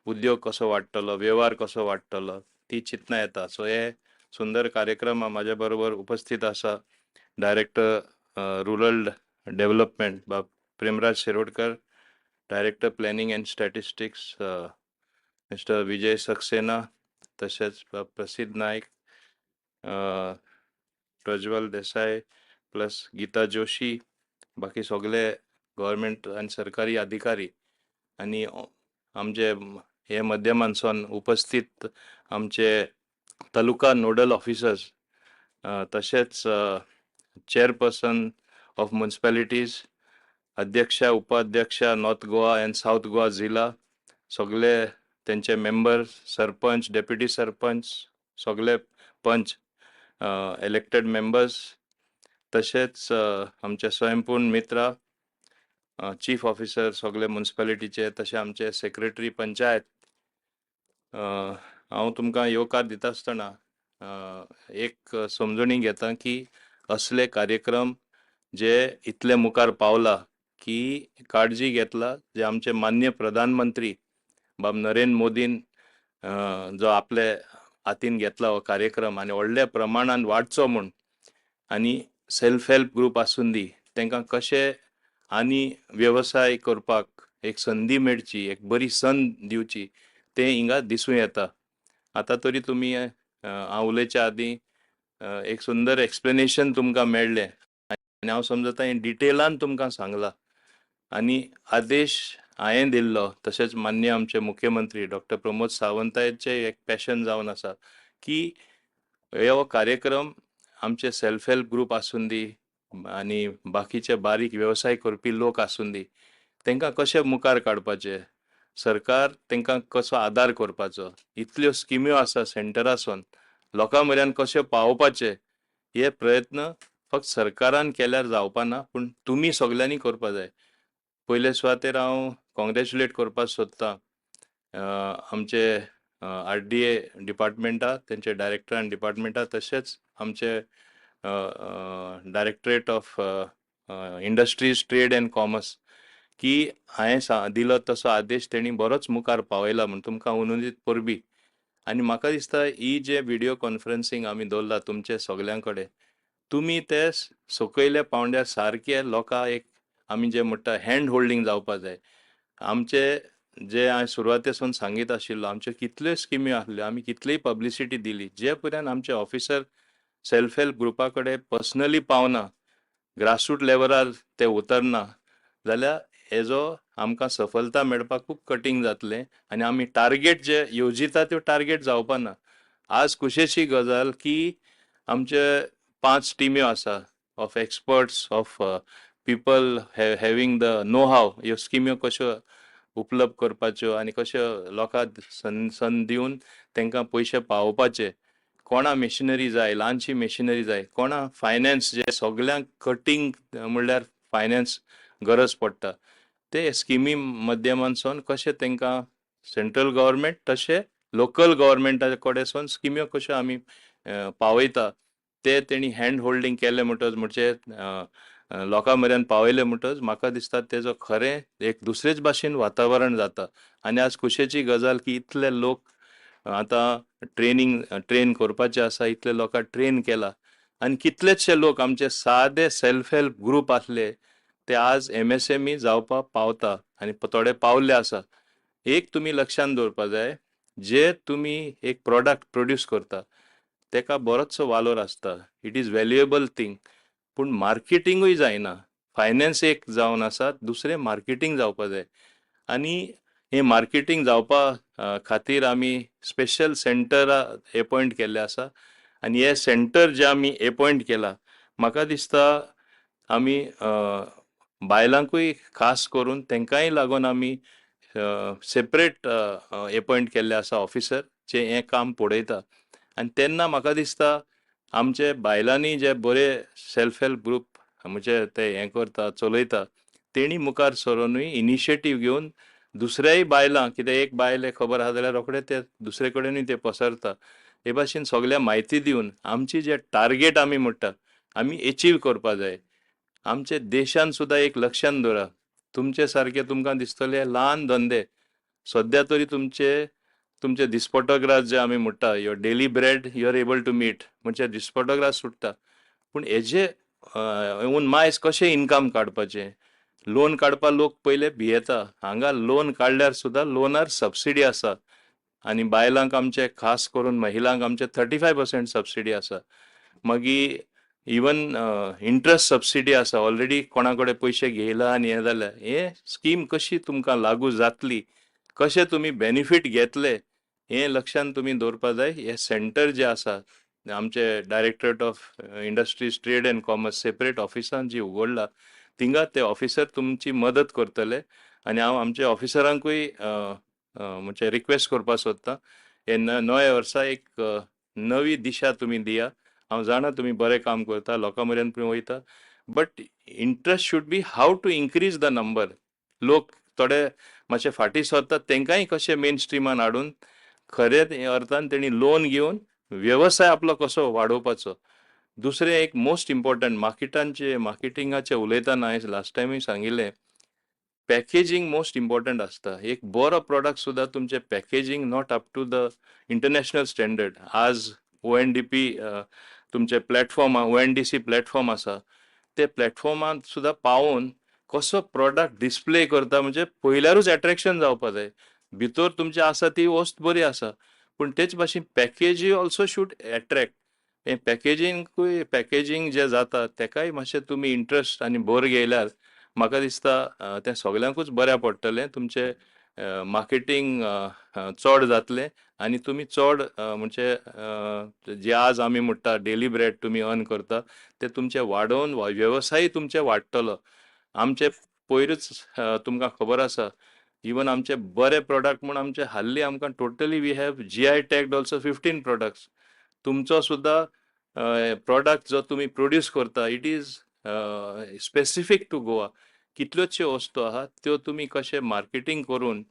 उद्योग कसो वाडटलो, वेव्हार कसो वाडटलो ती चिंतना येता. सो हे सुंदर कार्यक्रम म्हाज्या बरोबर उपस्थित आसा director rural development Premraj Shirodkar, director planning and statistics mister Vijay Saxena, तसेच प्रसिद्ध नाईक, प्रज्वल देसाई प्लस गीता जोशी, बाकी सगळे गव्हर्मेंट आणि सरकारी अधिकारी आणि आमचे हे माध्यमांसून उपस्थित आमचे तालुका नोडल ऑफिसर्स, तसेच चेअरपर्सन ऑफ म्युनिसिपॅलिटीज, अध्यक्षा, उपाध्यक्षा, north Goa and south Goa जिल्हा, सगळे त्यांचे मेंबर, सरपंच, डेप्युटी सरपंच, सगळे पंच, इलेक्टेड मेंबर्स, तसेच आमचे स्वयंपूर्ण मित्र, चीफ ऑफिसर सगळे म्युन्सिपालिटीचे, तसे आमचे सेक्रेटरी पंचायत. हांव तुमकां येवकार दिता आसतना एक समजणी घेता की असले कार्यक्रम जे इतले मुखार पावला की काळजी घेतला जे आमचे मान्य प्रधानमंत्री बाब नरेंद्र मोदीन जो आपले हातीन घेतला हो कार्यक्रम आनी व्हडल्या प्रमाणान वाडचो म्हूण आनी सेल्फ हेल्प ग्रूप आसून दी तांकां कशें आनी व्यवसाय करपाक एक संदी मेळची, एक बरी संद दिवची, तें हिंगा दिसूं येता. आतां तरी तुमी हांव उलयच्या आदीं एक सुंदर एक्सप्लेनेशन तुमकां मेळ्ळें आनी हांव समजता हें डिटेलान तुमकां सांगलां. आनी आदेश हांवें दिल्लो, तशेंच मान्य आमचे मुख्यमंत्री डॉक्टर प्रमोद सावंताचे एक पॅशन जावन आसा की हो कार्यक्रम आमचे सेल्फ हेल्प ग्रूप आसून दी आनी बाकीचे बारीक व्यवसाय करपी लोक आसून दी तांकां कशें मुखार काडपाचें, सरकार तांकां कसो आदार करपाचो, इतल्यो स्किम्यो आसा सेंटरासून लोकां मेरेन कशें पावोवपाचें, हे प्रयत्न फक्त सरकारान केल्यार जावपाना, पूण तुमी सगल्यांनी करपा जाय. पयले सुवातेर हांव कॉंग्रॅच्युलेट करपाक सोदतां आमचे RDA डिपार्टमेंटा, तेंचे डायरेक्टर आनी डिपार्टमेंटा, तशेंच आमचे directorate of industries, trade and commerce, की हांवें दिलो तसो आदेश तेणी बरोच मुखार पावयला म्हूण तुमकां उनुनीत परबी. आनी म्हाका दिसता ही जे व्हिडिओ कॉन्फरन्सींग आमी दवरला तुमचे सगल्यां कडेन, तुमी ते सकयल्या पावंड्यार सारके लोकां एक आमी जे म्हणटा हँड होल्डिंग जावपा जाय. आमचे जे हांवें सुरवातेसून सांगीत आशिल्लो आमच्यो कितल्यो स्किम्यो आसल्यो, आमी कितलीय पब्लिसिटी दिली, जे पर्यंत आमचे ऑफिसर सेल्फ हेल्प ग्रुपा कडेन पर्सनली पावना, ग्रासरूट लेवलार ते उतरना, जाल्यार हेजो आमकां सफलता मेळपाक खूब कठीण जातलें आनी आमी टार्गेट जे येवजिता त्यो टार्गेट जावपाना. आज खुशेची गजाल की आमचे 5 टिम्यो आसा of experts, of people having the know how ह्यो स्किम्यो कश्यो उपलब्ध करपाच्यो आनी कश्यो लोकांक संद दिवन तांकां पयशे पावोवपाचे. कोणा मेशिनरी जाय, ल्हानशी मेशिनरी जाय, कोणा फायनान्स जे सगल्यांक कटींग म्हणल्यार फायनान्स गरज पडटा, ते स्किमी माध्यमांतसून कशें तांकां सेंट्रल गव्हर्मेंट तशें लोकल गव्हर्मेंटा कडेसून स्किम्यो कश्यो आमी पावयता, ते तेणी हँड होल्डिंग केलें म्हणटच म्हणजे लोकां मेरेन पावयलें म्हणटच म्हाका दिसता तेजो खरें एक दुसरेच भाशेन वातावरण जाता. आनी आज खुशेची गजाल की इतले लोक आतां ट्रेन करपाचे आसा, इतले लोकां ट्रेन केला आनी कितलेशे लोक आमचे सादे सेल्फ हेल्प ग्रूप आसले ते आज MSME जावपाक पावता आनी थोडे पावल्ले आसा. एक तुमी लक्षांत दवरपा जाय, जे तुमी एक प्रोडक्ट प्रोड्यूस करता तेका बरोचसो वालोर आसता, इट इज व्हॅल्युएबल थिंग, पूण मार्केटिंगूय जायना. फायनान्स एक जावन आसा, दुसरें मार्केटिंग जावपा जाय आनी हें मार्केटिंग जावपा खातीर आमी स्पेशल सेंटर एपॉयंट केल्ले आसा आनी हे सेंटर जे आमी एपॉयंट केला, म्हाका दिसता आमी बायलांकूय खास करून तांकांय लागून आमी सेपरेट एपॉयंट केल्ले आसा ऑफिसर जे हें काम पळयता. आनी तेन्ना म्हाका दिसता आमचे बायलांनी जे बरे सेल्फ हेल्प ग्रूप म्हणजे ते हें करता, चलयता, तेणी मुखार सरूनय इनिशिएटीव घेवन दुसऱ्याय बायलांक, कितें एक बायले खबर आहा जाल्यार रोखडे ते दुसरे कडेनूय ते पसरता, हे भाशेन सगळ्या म्हायती दिवन आमची जे टार्गेट आमी म्हणटा आमी एचीव करपा जाय. आमचे देशान सुद्दां एक लक्षांत दवरा, तुमचे सारके तुमकां दिसतले ल्हान धंदे सद्या तरी तुमचे दिसपटो जे आमी म्हणटा your daily bread you are able to meet म्हणजे दिसपटो सुट्टा, पूण हेजे मायज कशें इन्कम काडपाचें, लोन काडपा लोक पयले भियेता, हांगा लोन काडल्यार सुद्दां लोनार सबसिडी आसा आनी बायलांक आमचे खास करून महिलांक आमचे 35% सबसिडी आसा. मागीर इवन इंट्रस्ट सबसिडी आसा, ऑलरेडी कोणा कडेन पयशे घेयला आनी हें जाल्यार हे स्कीम कशी तुमकां लागू जातली, कशें तुमी बेनिफीट घेतले, हें लक्षांत तुमी दवरपा जाय. हे सेंटर जे आसा आमचे directorate of industries, trade and commerce separate ऑफिसान जी उगडला, थिंगा ते ऑफिसर तुमची मदत करतले आनी हांव आमच्या ऑफिसरांकूय म्हणजे रिक्वेस्ट करपाक सोदता हे नव्या वर्सा एक नवी दिशा तुमी दिया. हांव जाणा तुमी बरें काम करता, लोकां मेरेन तुमी वयता, but interest should be how to increase the number. लोक थोडे मातशे फाटीं सरतात, तेंकांय कशें मेन स्ट्रिमान हाडून खरें अर्थान तेणी लोन घेवन व्यवसाय आपलो कसो वाडोवपाचो. दुसरें एक मोस्ट इम्पॉर्टंट मार्केटिंगाचे उलयतना हांवें लास्ट टायमूय सांगिल्लें, पॅकेजींग मोस्ट इम्पॉर्टंट आसता. एक बरो प्रॉडक्ट सुद्दां तुमचें packaging not up to the international standard. आज ONDP तुमचे प्लॅटफॉर्म ONDC प्लॅटफॉर्म आसा, ते प्लॅटफॉर्मांत सुद्दां पावोवन कसो प्रॉडक्ट डिस्प्ले करता म्हणजे पयल्यारूच अट्रॅक्शन जावपा जाय. भितर तुमचे आसा ती वस्त बरी आसा, पूण तेच भाशेन पॅकेजी ऑल्सो शूड अट्रॅक्ट. हें पॅकेजींग जें जाता तेकाय मातशें तुमी इंट्रस्ट आनी भर घेयल्यार म्हाका दिसता तें सगल्यांकूच बऱ्या पडटलें. तुमचें मार्केटींग चड जातलें आनी तुमी चड म्हणजे जे आज आमी म्हणटा डेली ब्रेड तुमी अर्न करता ते तुमचे वाडोवन वेवसाय तुमचे वाडटलो. आमचे पयरूच तुमकां खबर आसा, इवन आमचे बरे प्रॉडक्ट म्हूण आमचे हाल्ली आमकां totally we have GI tagged also 15 products. तुमचो सुद्दां प्रॉडक्ट जो तुमी प्रोड्यूस करता it is specific to Goa. कितल्योशो वस्तू आहात त्यो तुमी कशें मार्केटींग करून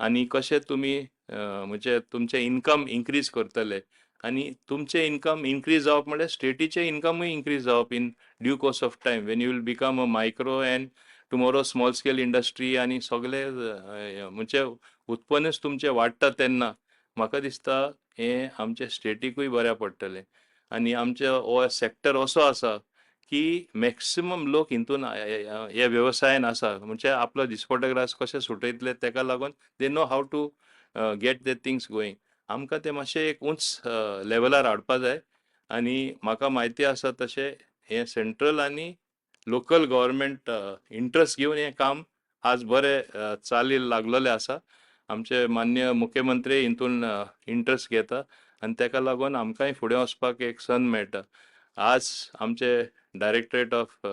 आनी कशें तुमी म्हणजे तुमचें इन्कम इन्क्रीज करतले आनी तुमचें इन्कम इन्क्रीज जावप म्हळ्यार स्टेटीचें इन्कमूय इन्क्रीज जावप in due course of time when you will become a micro and tomorrow small scale industry आनी सगळे म्हणजे उत्पन्नच तुमचें वाडटा तेन्ना म्हाका दिसता हें आमच्या स्टेटीकूय बऱ्या पडटलें. आनी आमचे हो सॅक्टर असो आसा की मॅक्सिमम लोक हितून ह्या वेवसायान आसा, म्हणजे आपलो दिसपट्टो ग्रास कशें सुटयतले तेका लागून they know how to get the things going. आमकां ते मातशें एक उंच लेवलार हाडपा जाय आनी म्हाका म्हायती आसा तशें हें सेंट्रल आनी लोकल गव्हर्मेंट इंट्रस्ट घेवन हें काम आज बरें चाली लागलेलें आसा. आमचे मान्य मुख्यमंत्री हितून इंट्रस्ट घेता आनी तेका लागून आमकांय फुडें वचपाक एक संद मेळटा. आज आमचे directorate of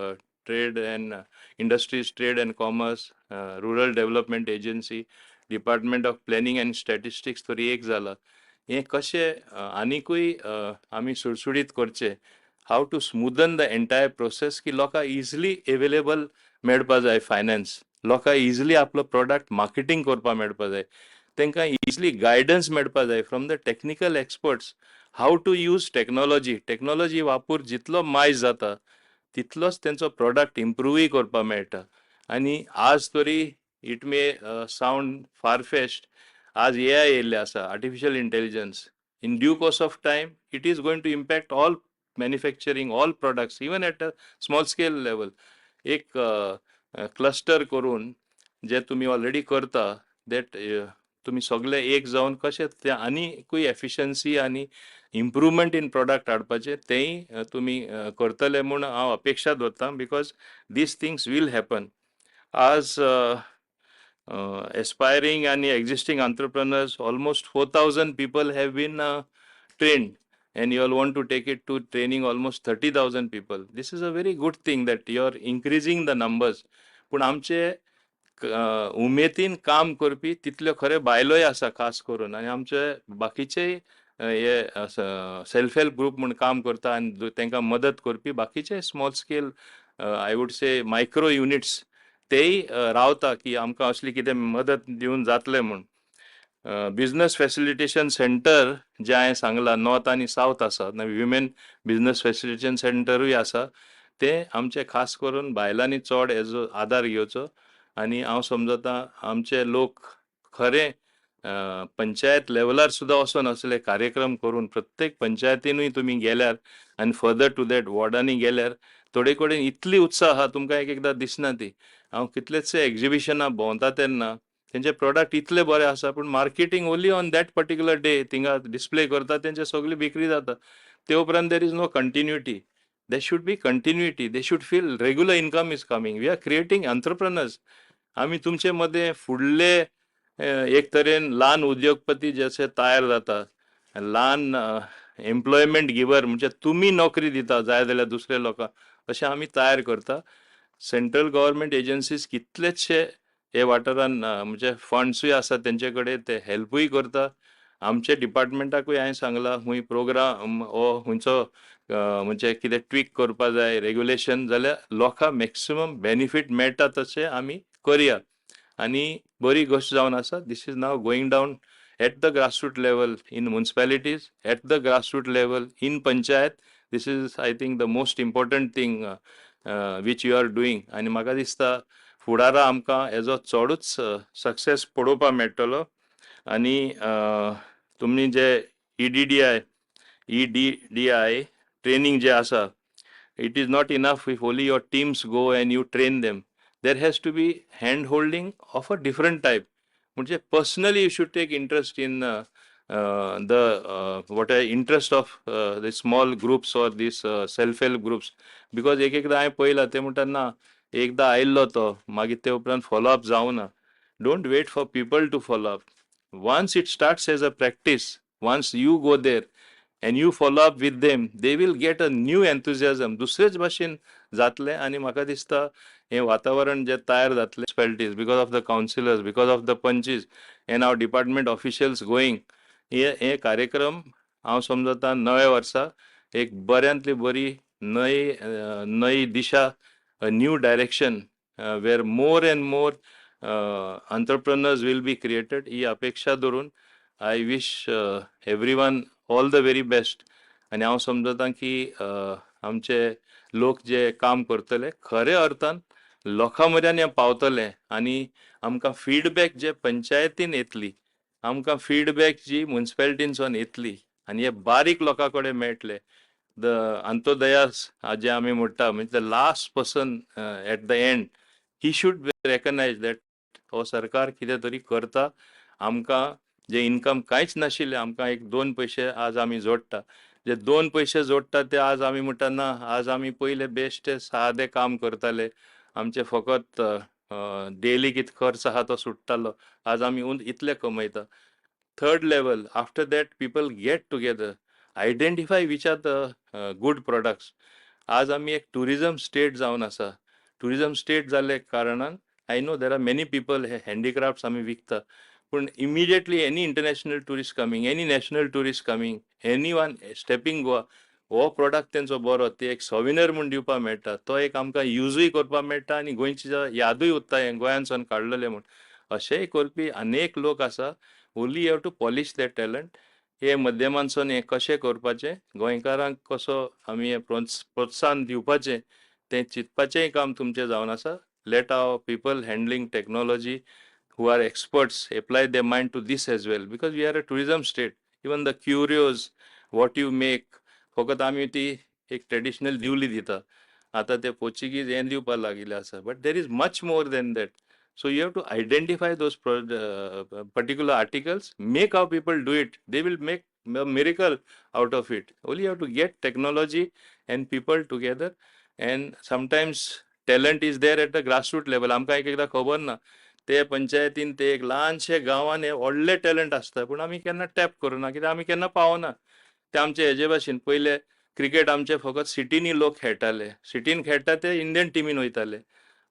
trade and industries trade and commerce, rural development agency, department of planning and statistics तरी एक जाला. हें कशें आनीकूय आमी सुडसुडीत करचें, how to smoothen the entire process की लोकांक इजिली एवेलेबल मेळपा जाय फायनान्स, लोकांक इजिली आपलो प्रॉडक्ट मार्केटींग करपा मेळपा जाय, तांकां इजिली गायडन्स मेळपा जाय from the technical experts how to use technology वापर जितलो मायज जाता तितलोच तेंचो प्रॉडक्ट इम्प्रूव्हय करपा मेळटा. आनी आज तरी it may sound far fetched, आज AI येयल्ले आसा, artificial intelligence. In due course of time it is going to impact all manufacturing all products even at a small scale level. एक क्लस्टर करून जे तुमी ऑलरेडी करता दॅट तुमी सगळे एक जावन कशें ते आनीकूय एफिशियन्सी आनी इम्प्रूवमेंट इन प्रॉडक्ट हाडपाचें तेंय तुमी करतले म्हूण हांव अपेक्षा दवरतां, because these things will happen. आज aspiring and existing entrepreneurs, almost 4,000 people have been trained, and you all want to take it to training almost 30,000 people. This is a very good thing that you are increasing the numbers. पूण आमचे उमेदीन काम करपी तितल्यो खरे बायलोय आसा खास करून, आनी आमचे बाकीचेय हे सेल्फ हेल्प ग्रुप म्हूण काम करता आनी तांकां मदत करपी बाकीचे small scale I would say micro units तेय रावता की आमकां असली कितें मदत दिवन जातलें म्हूण. बिझनस फॅसिलिटेशन सेंटर जे हांवें सांगलां नॉर्थ आनी सावथ आसा, विमेन बिझनस फॅसिलिटेशन सेंटरूय आसा, ते आमचे खास करून बायलांनी चड हेजो आदार घेवचो. आनी हांव समजतां आमचे लोक खरें पंचायत लेवलार सुद्दां वचोन असले कार्यक्रम करून प्रत्येक पंचायतीनूय तुमी गेल्यार आनी फर्दर टू दॅट वॉर्डांनी गेल्यार थोडे कडेन इतली उत्साह आहा तुमकां एक एकदां दिसना ती. हांव कितलेशे एक्झिबिशनां भोंवता तेन्ना तेंचे प्रॉडक्ट इतले बरे आसा, पूण marketing only on that particular day थिंगा डिस्प्ले करता तेंचे सगळी विक्री जाता. ते उपरांत there is no continuity. They should be continuity, they should feel regular income is coming. We are creating entrepreneurs. आमी तुमचे मदें फुडले एक तरेन ल्हान उद्योगपती जशे तयार जाता, ल्हान एम्प्लॉयमेंट गिवर म्हणजे तुमी नोकरी दिता जाय जाल्यार दुसऱ्या लोकांक, अशें आमी तयार करता. सेंट्रल गव्हर्मेंट एजन्सीज कितलेशे हे वाठारान म्हणजे फंड्सूय आसा तेंचे कडेन ते हेल्पूय करता. आमचे डिपार्टमेंटाकूय हांवें सांगलां खूंय प्रोग्राम हो खंयचो म्हणजे कितें ट्वीक करपा जाय रेग्युलेशन जाल्यार लोकांक मॅक्सिमम बेनिफीट मेळटा तशें आमी करया. आनी बरी गोश्ट जावन आसा. This is now going down at the grassroot level in municipalities, at the grassroot level in panchayat. This is I think the most important thing which you are doing. आनी म्हाका दिसता फुडारा आमकां हेजो चडूच सक्सेस पळोवपाक मेळटलो. आनी तुमी जे EDDI ट्रेनिंग जे आसा, it is not enough if only your teams go and you train them. There has to be hand holding of a different type. म्हणजे personally you should take interest in the interest of the small groups or these self-help groups. Because एकदा हांवें पळयलां ते म्हणटा ना एकदा आयिल्लो तो मागीर ते उपरांत फॉलोअप जावना. Don't wait for people to follow up. Once it starts as a practice, once you go there and you follow up with them, they will get a new enthusiasm. दुसरेच भाशेन जातले. आनी म्हाका दिसता हें वातावरण जे तयार जातले municipalities because of the councillors, because of the punches and our department officials going, हे कार्यक्रम हांव समजता नव्या वर्सा एक बऱ्यांतली बरी नई दिशा, new direction where more and more entrepreneurs will be created ही अपेक्षा धरून I wish everyone all the very best. आनी हांव समजता की आमचे लोक जे काम करतले खरे अर्थान लोकां मेरेन हें पावतले. आनी आमकां फीडबॅक जे पंचायतीन येतली, आमकां फीडबॅक जी मुन्सिपालिटीनसून येतली आनी हे बारीक लोकां कडेन मेळटले. द अंत्योदयास जे आमी म्हणटा म्हणजे the last person at the and he should रेकग्नायज that हो सरकार कितें तरी करता. आमकां जे इन्कम कांयच नाशिल्ले आमकां एक 2 पयशे आज आमी जोडटा. जे 2 पयशे जोडटा ते आज आमी म्हणटा ना आज आमी पयले बेश्टे सादे काम करताले. आमचे फकत डेली कितें खर्च आहा तो सुट्टालो. आज आमी इतले कमयता. Third level after that people get together, identify which are the good products. आज आमी एक टुरिजम स्टेट जावन आसा. टुरिजम स्टेट जाल्ले कारणान I know there are many people हे हँडीक्राफ्ट्स आमी विकता. पूण immediately any international tourist coming, any national tourist coming, any one stepping Goa, हो प्रोडक्ट तेंचो बरो ते एक सॉविनर म्हूण दिवपाक मेळटा. तो एक आमकां युजूय करपाक मेळटा आनी गोंयची यादूय उरता हें गोंयांतसून काडलेलें म्हूण. अशेंय करपी अनेक लोक आसा. Only have to polish that talent. हे माध्यमांतसून हें कशें करपाचें, गोंयकारांक कसो आमी हें प्रोत्साहन दिवपाचें तें चिंतपाचेंय काम तुमचें जावन आसा. Let our people handling technology who are experts apply their mind to this as well, because we are a tourism state. Even the curios, what you make, फकत आमी ती एक ट्रेडिशनल दिवली दिता. आतां ते पोर्चुगीज हें दिवपाक लागिल्ले आसा. But there is much more than that. So you have to identify those particular articles, make our people do it. They will make a miracle out of it. Only you have to get technology and people together. And sometimes talent is there at the grassroots level. आमकां एकदा खबर ना ते पंचायतीन ते एक ल्हानशे गांवान हे व्हडले टॅलंट आसता पूण आमी केन्ना टॅप करूना कित्याक आमी केन्ना पावना. ते आमचे हेजे भाशेन पयले क्रिकेट आमचे फकत सिटीनी लोक खेळटाले. सिटीन खेळटा ते इंडियन टिमीन वयताले.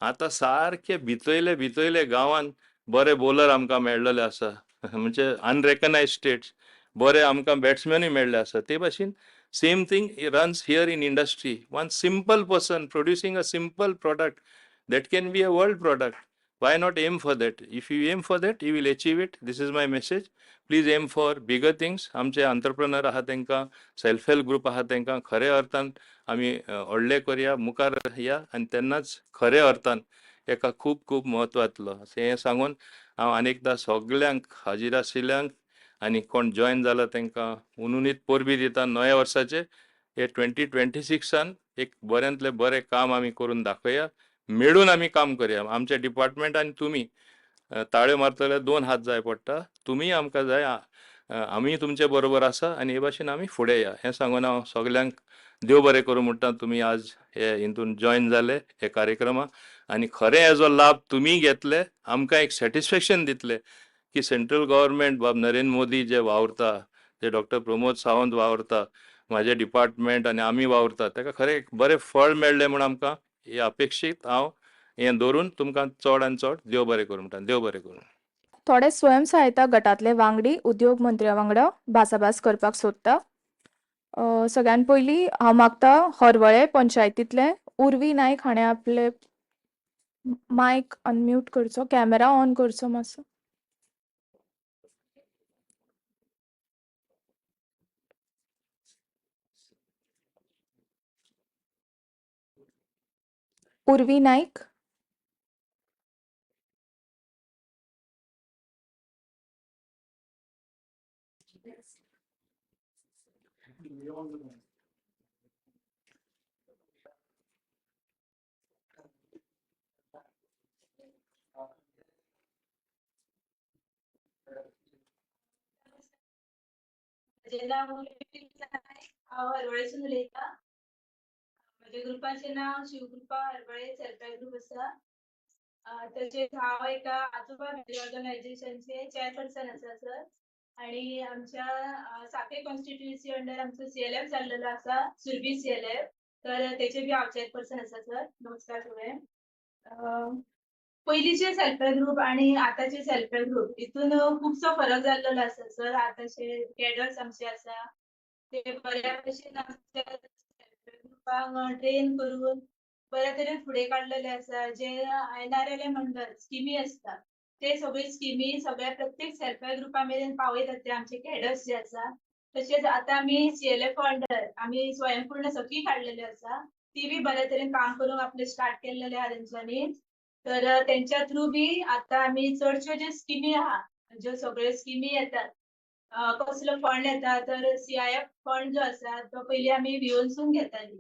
आतां सारके भितरले गांवान बरे बॉलर आमकां मेळ्ळले आसा. म्हणजे अनरेकग्नायज स्टेट्स बरे आमकां बॅट्समॅनूय मेळ्ळे आसा. ते भाशेन same thing runs here in industry. One simple person producing a simple product that can be a world product. Why not aim for that? If you aim for that, you will achieve it. This is my message. Please aim for bigger things. आमचे entrepreneur आहात तांकां, self help group आहात तांकां खरे अर्थान आमी व्हडले करया, मुखार या आनी तेन्नाच खरे अर्थान एका खूब खूब म्हत्व येतलो. हें सांगून हांव अनेकदा सगळ्यांक हाजीर आशिल्ल्यांक आनी कोण जॉयन जाला तांकां उनुनीत परबी दिता नव्या वर्साचे. हे 2026 एक बऱ्यांतले बरें काम आमी करून दाखोवया. मेळून आमी काम करया. आमचे डिपार्टमेंट आनी तुमी ताळ्यो मारतले 2 हात जाय पडटा. तुमी आमकां जाय, आमी तुमचे बरोबर आसा आनी हे भाशेन आमी फुडें या. हें सांगून हांव सगल्यांक देव बरें करूं म्हणटा. तुमी आज हे हितून जॉयन जाले हे कार्यक्रमाक आनी खरें हेजो लाभ तुमी घेतले. आमकां एक सॅटिस्फॅक्शन दितले की सेंट्रल गव्हर्मेंट बाब नरेंद्र मोदी जे वावरता, जे डॉक्टर प्रमोद सावंत वावरता, म्हाजे डिपार्टमेंट आनी आमी वावरता, ताका खरें एक बरें फळ मेळ्ळें म्हूण आमकां हे अपेक्षीत हांव हें धरून तुमकां चड आनी चड देव बरें करूं म्हणटा. देव बरें करूं. थोडे स्वयंसहायता गटांतले वांगडी उद्योग मंत्र्या वांगडा भासाभास करपाक सोदता. सगळ्यान पयलीं हांव मागता हरवळे पंचायतींतले उर्वी नायक हाणें आपले मायक अनम्यूट करचो, कॅमेरा ऑन करचो मातसो. उर्वी नायक. म्हजें नांव हांव हरवळेसून उलयतां. म्हज्या ग्रुपाचें नांव Shivkrupa Harvalem self help group आसा. तशेंच हांव एका आजोबा ऑर्गनायझेशनचे चेअरपर्सन आसा सर. आणि आमच्या साखळे कॉन्स्टिट्युएन्सी अंडर आमचो CLF जाल्लेलो आसा, सुरभी CLF. तर तेचे बी हांव चेअरपर्सन आसा सर. नमस्कार सगळे. पयलींचे सेल्फ हेल्प ग्रुप आणि आतांचे सेल्फ हेल्प ग्रुप हितून खुबसो फरक जाल्लो आसा सर. आतांचे कॅडर्स आमचे आसा ते बऱ्या भशेन आमच्या सेल्फ हेल्प ग्रुपांक ट्रेन करून बऱ्या तरेन फुडें काडलेले आसा. जे NRLM मंडळ स्किमी आसता ते सगळे स्किमी सगळ्या प्रत्येक सेल्फ हेल्प ग्रुपा मेरेन पावयतात ते आमचे कॅडर्स जे आसा. तशेंच आतां आमी CLF अंडर आमी स्वयंपूर्ण सखी काडलेली आसा. ती बी बऱ्या तरेन काम करूंक आपले स्टार्ट केल्लेले आहा तेंच्यांनी. तर तेंच्या थ्रू बी आतां आमी चडश्यो ज्यो स्किमी आहा, ज्यो सगळ्यो स्किमी येतात, कसलो फंड येता तर CIF फंड जो आसा तो पयलीं आमी विओनसून घेतालीं.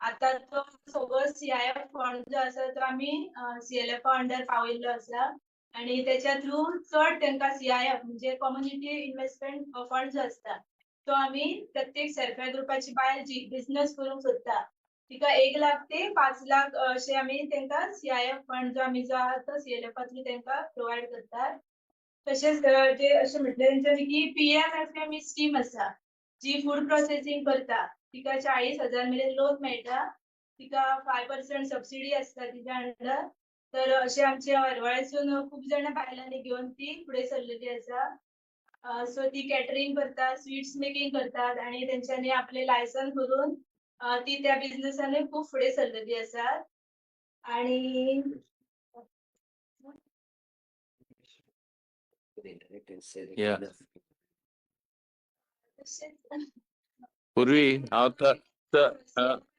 आतां तो सगळो CIF फंड जो आसा तो आमी CLF अंडर पावयल्लो आसा. आणि त्याच्या थ्रू चड तांकां CIF म्हणजे कम्युनिटी इन्व्हेस्टमेंट फंड जो आसता तो आमी प्रत्येक सेल्फ हेल्प ग्रुपाची बायल जी बिझनेस करूंक सोदता तिका 1 लाख ते 5 लाख अशें आमी तांकां CIF फंड जो आहा तो CLF थ्रू तांकां प्रोवायड करतात. तशेंच जे अशें म्हटलें तेंच्यांनी की PMFME स्कीम आसा जी फूड प्रोसेसिंग करता तिका 40,000 मेरेन लोन मेळटा. तिका 5% सबसिडी आसता तिच्या अंडर. तर अशें आमचे हरवळेसून खूब जाणां बायलांनी घेवन ती फुडें सरलेली आसा. सो ती कॅटरिंग करतात, स्वीट्स मेकिंग करतात आणि तेंच्यांनी आपले लायसन करून ती त्या बिझनेसांनी खूब फुडें सरलेली आसात. आणि Yeah. तशेंच पूर्वी हांव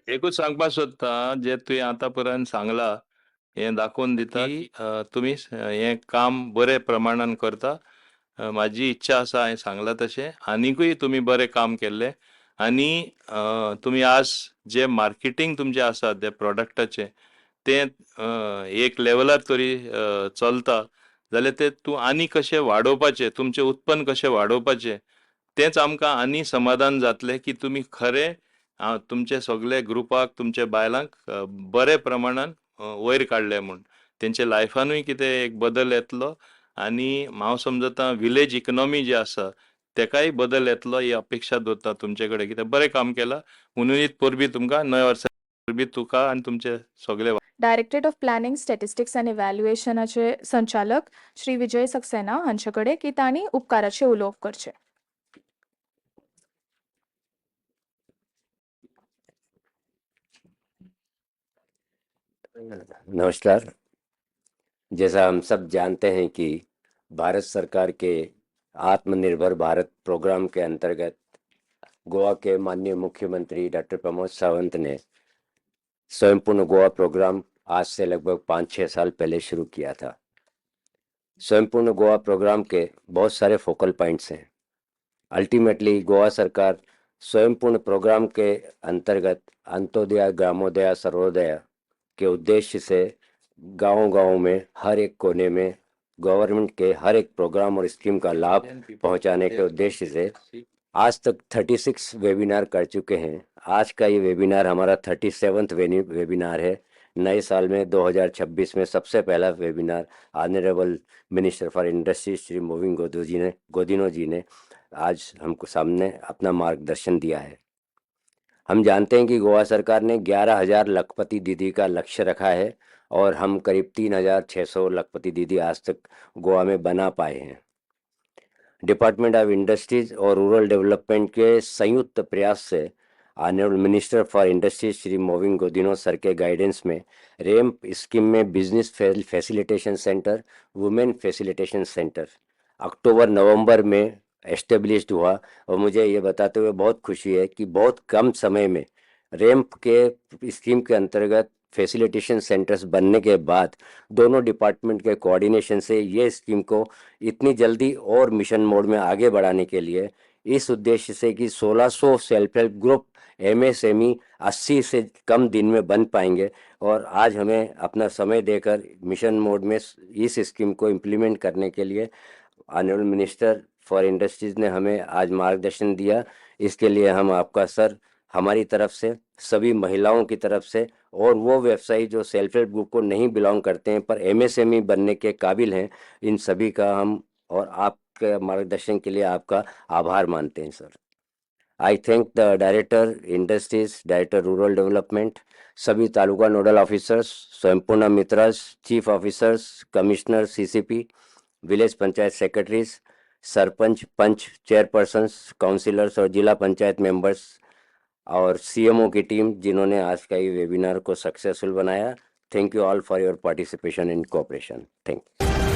एकूच सांगपाक सोदता जे तुवें आतां पर्यंत सांगला हें दाखोवन दिता की तुमी हें काम बरे प्रमाणान करता. म्हाजी इच्छा आसा हांवें सांगलां तशें आनीकूय तुमी बरें काम केल्लें. आनी तुमी आज जे मार्केटिंग तुमचें आसा त्या प्रॉडक्टाचें तें एक लेवलार तरी चलता जाल्यार तें तूं आनी कशें वाडोवपाचें, तुमचें उत्पन्न कशें वाडोवपाचें तेंच आमकां आनी समाधान जातलें की तुमी खरें तुमचे सगळे ग्रुपाक तुमच्या बायलांक बरे प्रमाणान वयर काडले म्हूण तेंच्या लायफानूय कितें एक बदल येतलो. आनी हांव समजता विलेज इकॉनॉमी जी आसा तेकाय बदल येतलो ही अपेक्षा दवरता तुमचे कडेन. कितें बरें काम केलां म्हणून परबी तुमकां नव्या वर्सा परबी तुका आनी तुमचे सगळे directorate of planning statistics and इव्हॅल्युएशनाचे संचालक श्री विजय सक्सेना हांचे कडेन की तांणी उपकाराचे उलोवप करचे. नमस्कार। जैसा हम सब जानते हैं कि भारत सरकार के आत्मनिर्भर भारत प्रोग्राम के अंतर्गत गोवा के माननीय मुख्यमंत्री डॉक्टर प्रमोद सावंत ने स्वयंपूर्ण गोवा प्रोग्राम आज से लगभग 5-6 साल पहले शुरू किया था। स्वयंपूर्ण गोवा प्रोग्राम के बहुत सारे फोकल पॉइंट्स हैं। अल्टीमेटली गोवा सरकार स्वयंपूर्ण प्रोग्राम के अंतर्गत अंत्योदय, ग्रामोदय, सर्वोदय के उद्देश्य से गांव-गांव में हर एक कोने में गवर्नमेंट के हर एक प्रोग्राम और स्कीम का लाभ पहुंचाने के उद्देश्य से आज तक 36 वेबिनार कर चुके हैं। आज का ये वेबिनार हमारा 37वां वेबिनार है। नए साल में 2026 में सबसे पहला webinar honourable minister for industry Shri Mauvin Godinho ji ने आज हमको सामने अपना मार्गदर्शन दिया है। हम जानते हैं कि गोवा सरकार ने 11,000 लखपति दीदी का लक्ष्य रखा है और हम करीब 3600 लखपति दीदी आज तक गोवा में बना पाए हैं। डिपार्टमेंट ऑफ इंडस्ट्रीज और रूरल डेवलपमेंट के संयुक्त प्रयास से honourable minister for industries Shri Mauvin Godinho sir के गाइडेंस में रैम्प स्कीम में business facilitation centre, women facilitation centre अक्टूबर नवंबर में एस्टेब्लिश्ड हुआ। और मुझे ये बताते हुए बहुत खुशी है कि बहुत कम समय में रैम्प के स्कीम के अंतर्गत फैसिलिटेशन सेंटर्स बनने के बाद दोनों डिपार्टमेंट के कोऑर्डिनेशन से ये स्कीम को इतनी जल्दी और मिशन मोड में आगे बढ़ाने के लिए इस उद्देश्य से कि 1600 सेल्फ हेल्प ग्रुप MSME 80 से कम दिन में बन पाएंगे। और आज हमें अपना समय देकर मिशन मोड में इस स्कीम को इम्प्लीमेंट करने के लिए ऑनरेबल मिनिस्टर फॉर इंडस्ट्रीज ने हमें आज मार्गदर्शन दिया। इसके लिए हम आपका सर, हमारी तरफ से, सभी महिलाओं की तरफ से और वो व्यवसायी जो सेल्फ हेल्प ग्रुप को नहीं बिलोंग करते हैं पर MSME बनने के काबिल हैं, इन सभी का हम और आपके मार्गदर्शन के लिए आपका आभार मानते हैं sir. I thank the director industries, director rural development, सभी तालुका नोडल ऑफिसर्स, स्वयंपूर्ण मित्रास, chief officers, commissioner CCP, village panchayat secretaries, sarpanch, panch, chairpersons, councillors और जिला पंचायत मेंबर्स और CMO की टीम जिन्होंने आज का ये वेबिनार को सक्सेसफुल बनाया। Thank you all for your participation in cooperation. Thank you.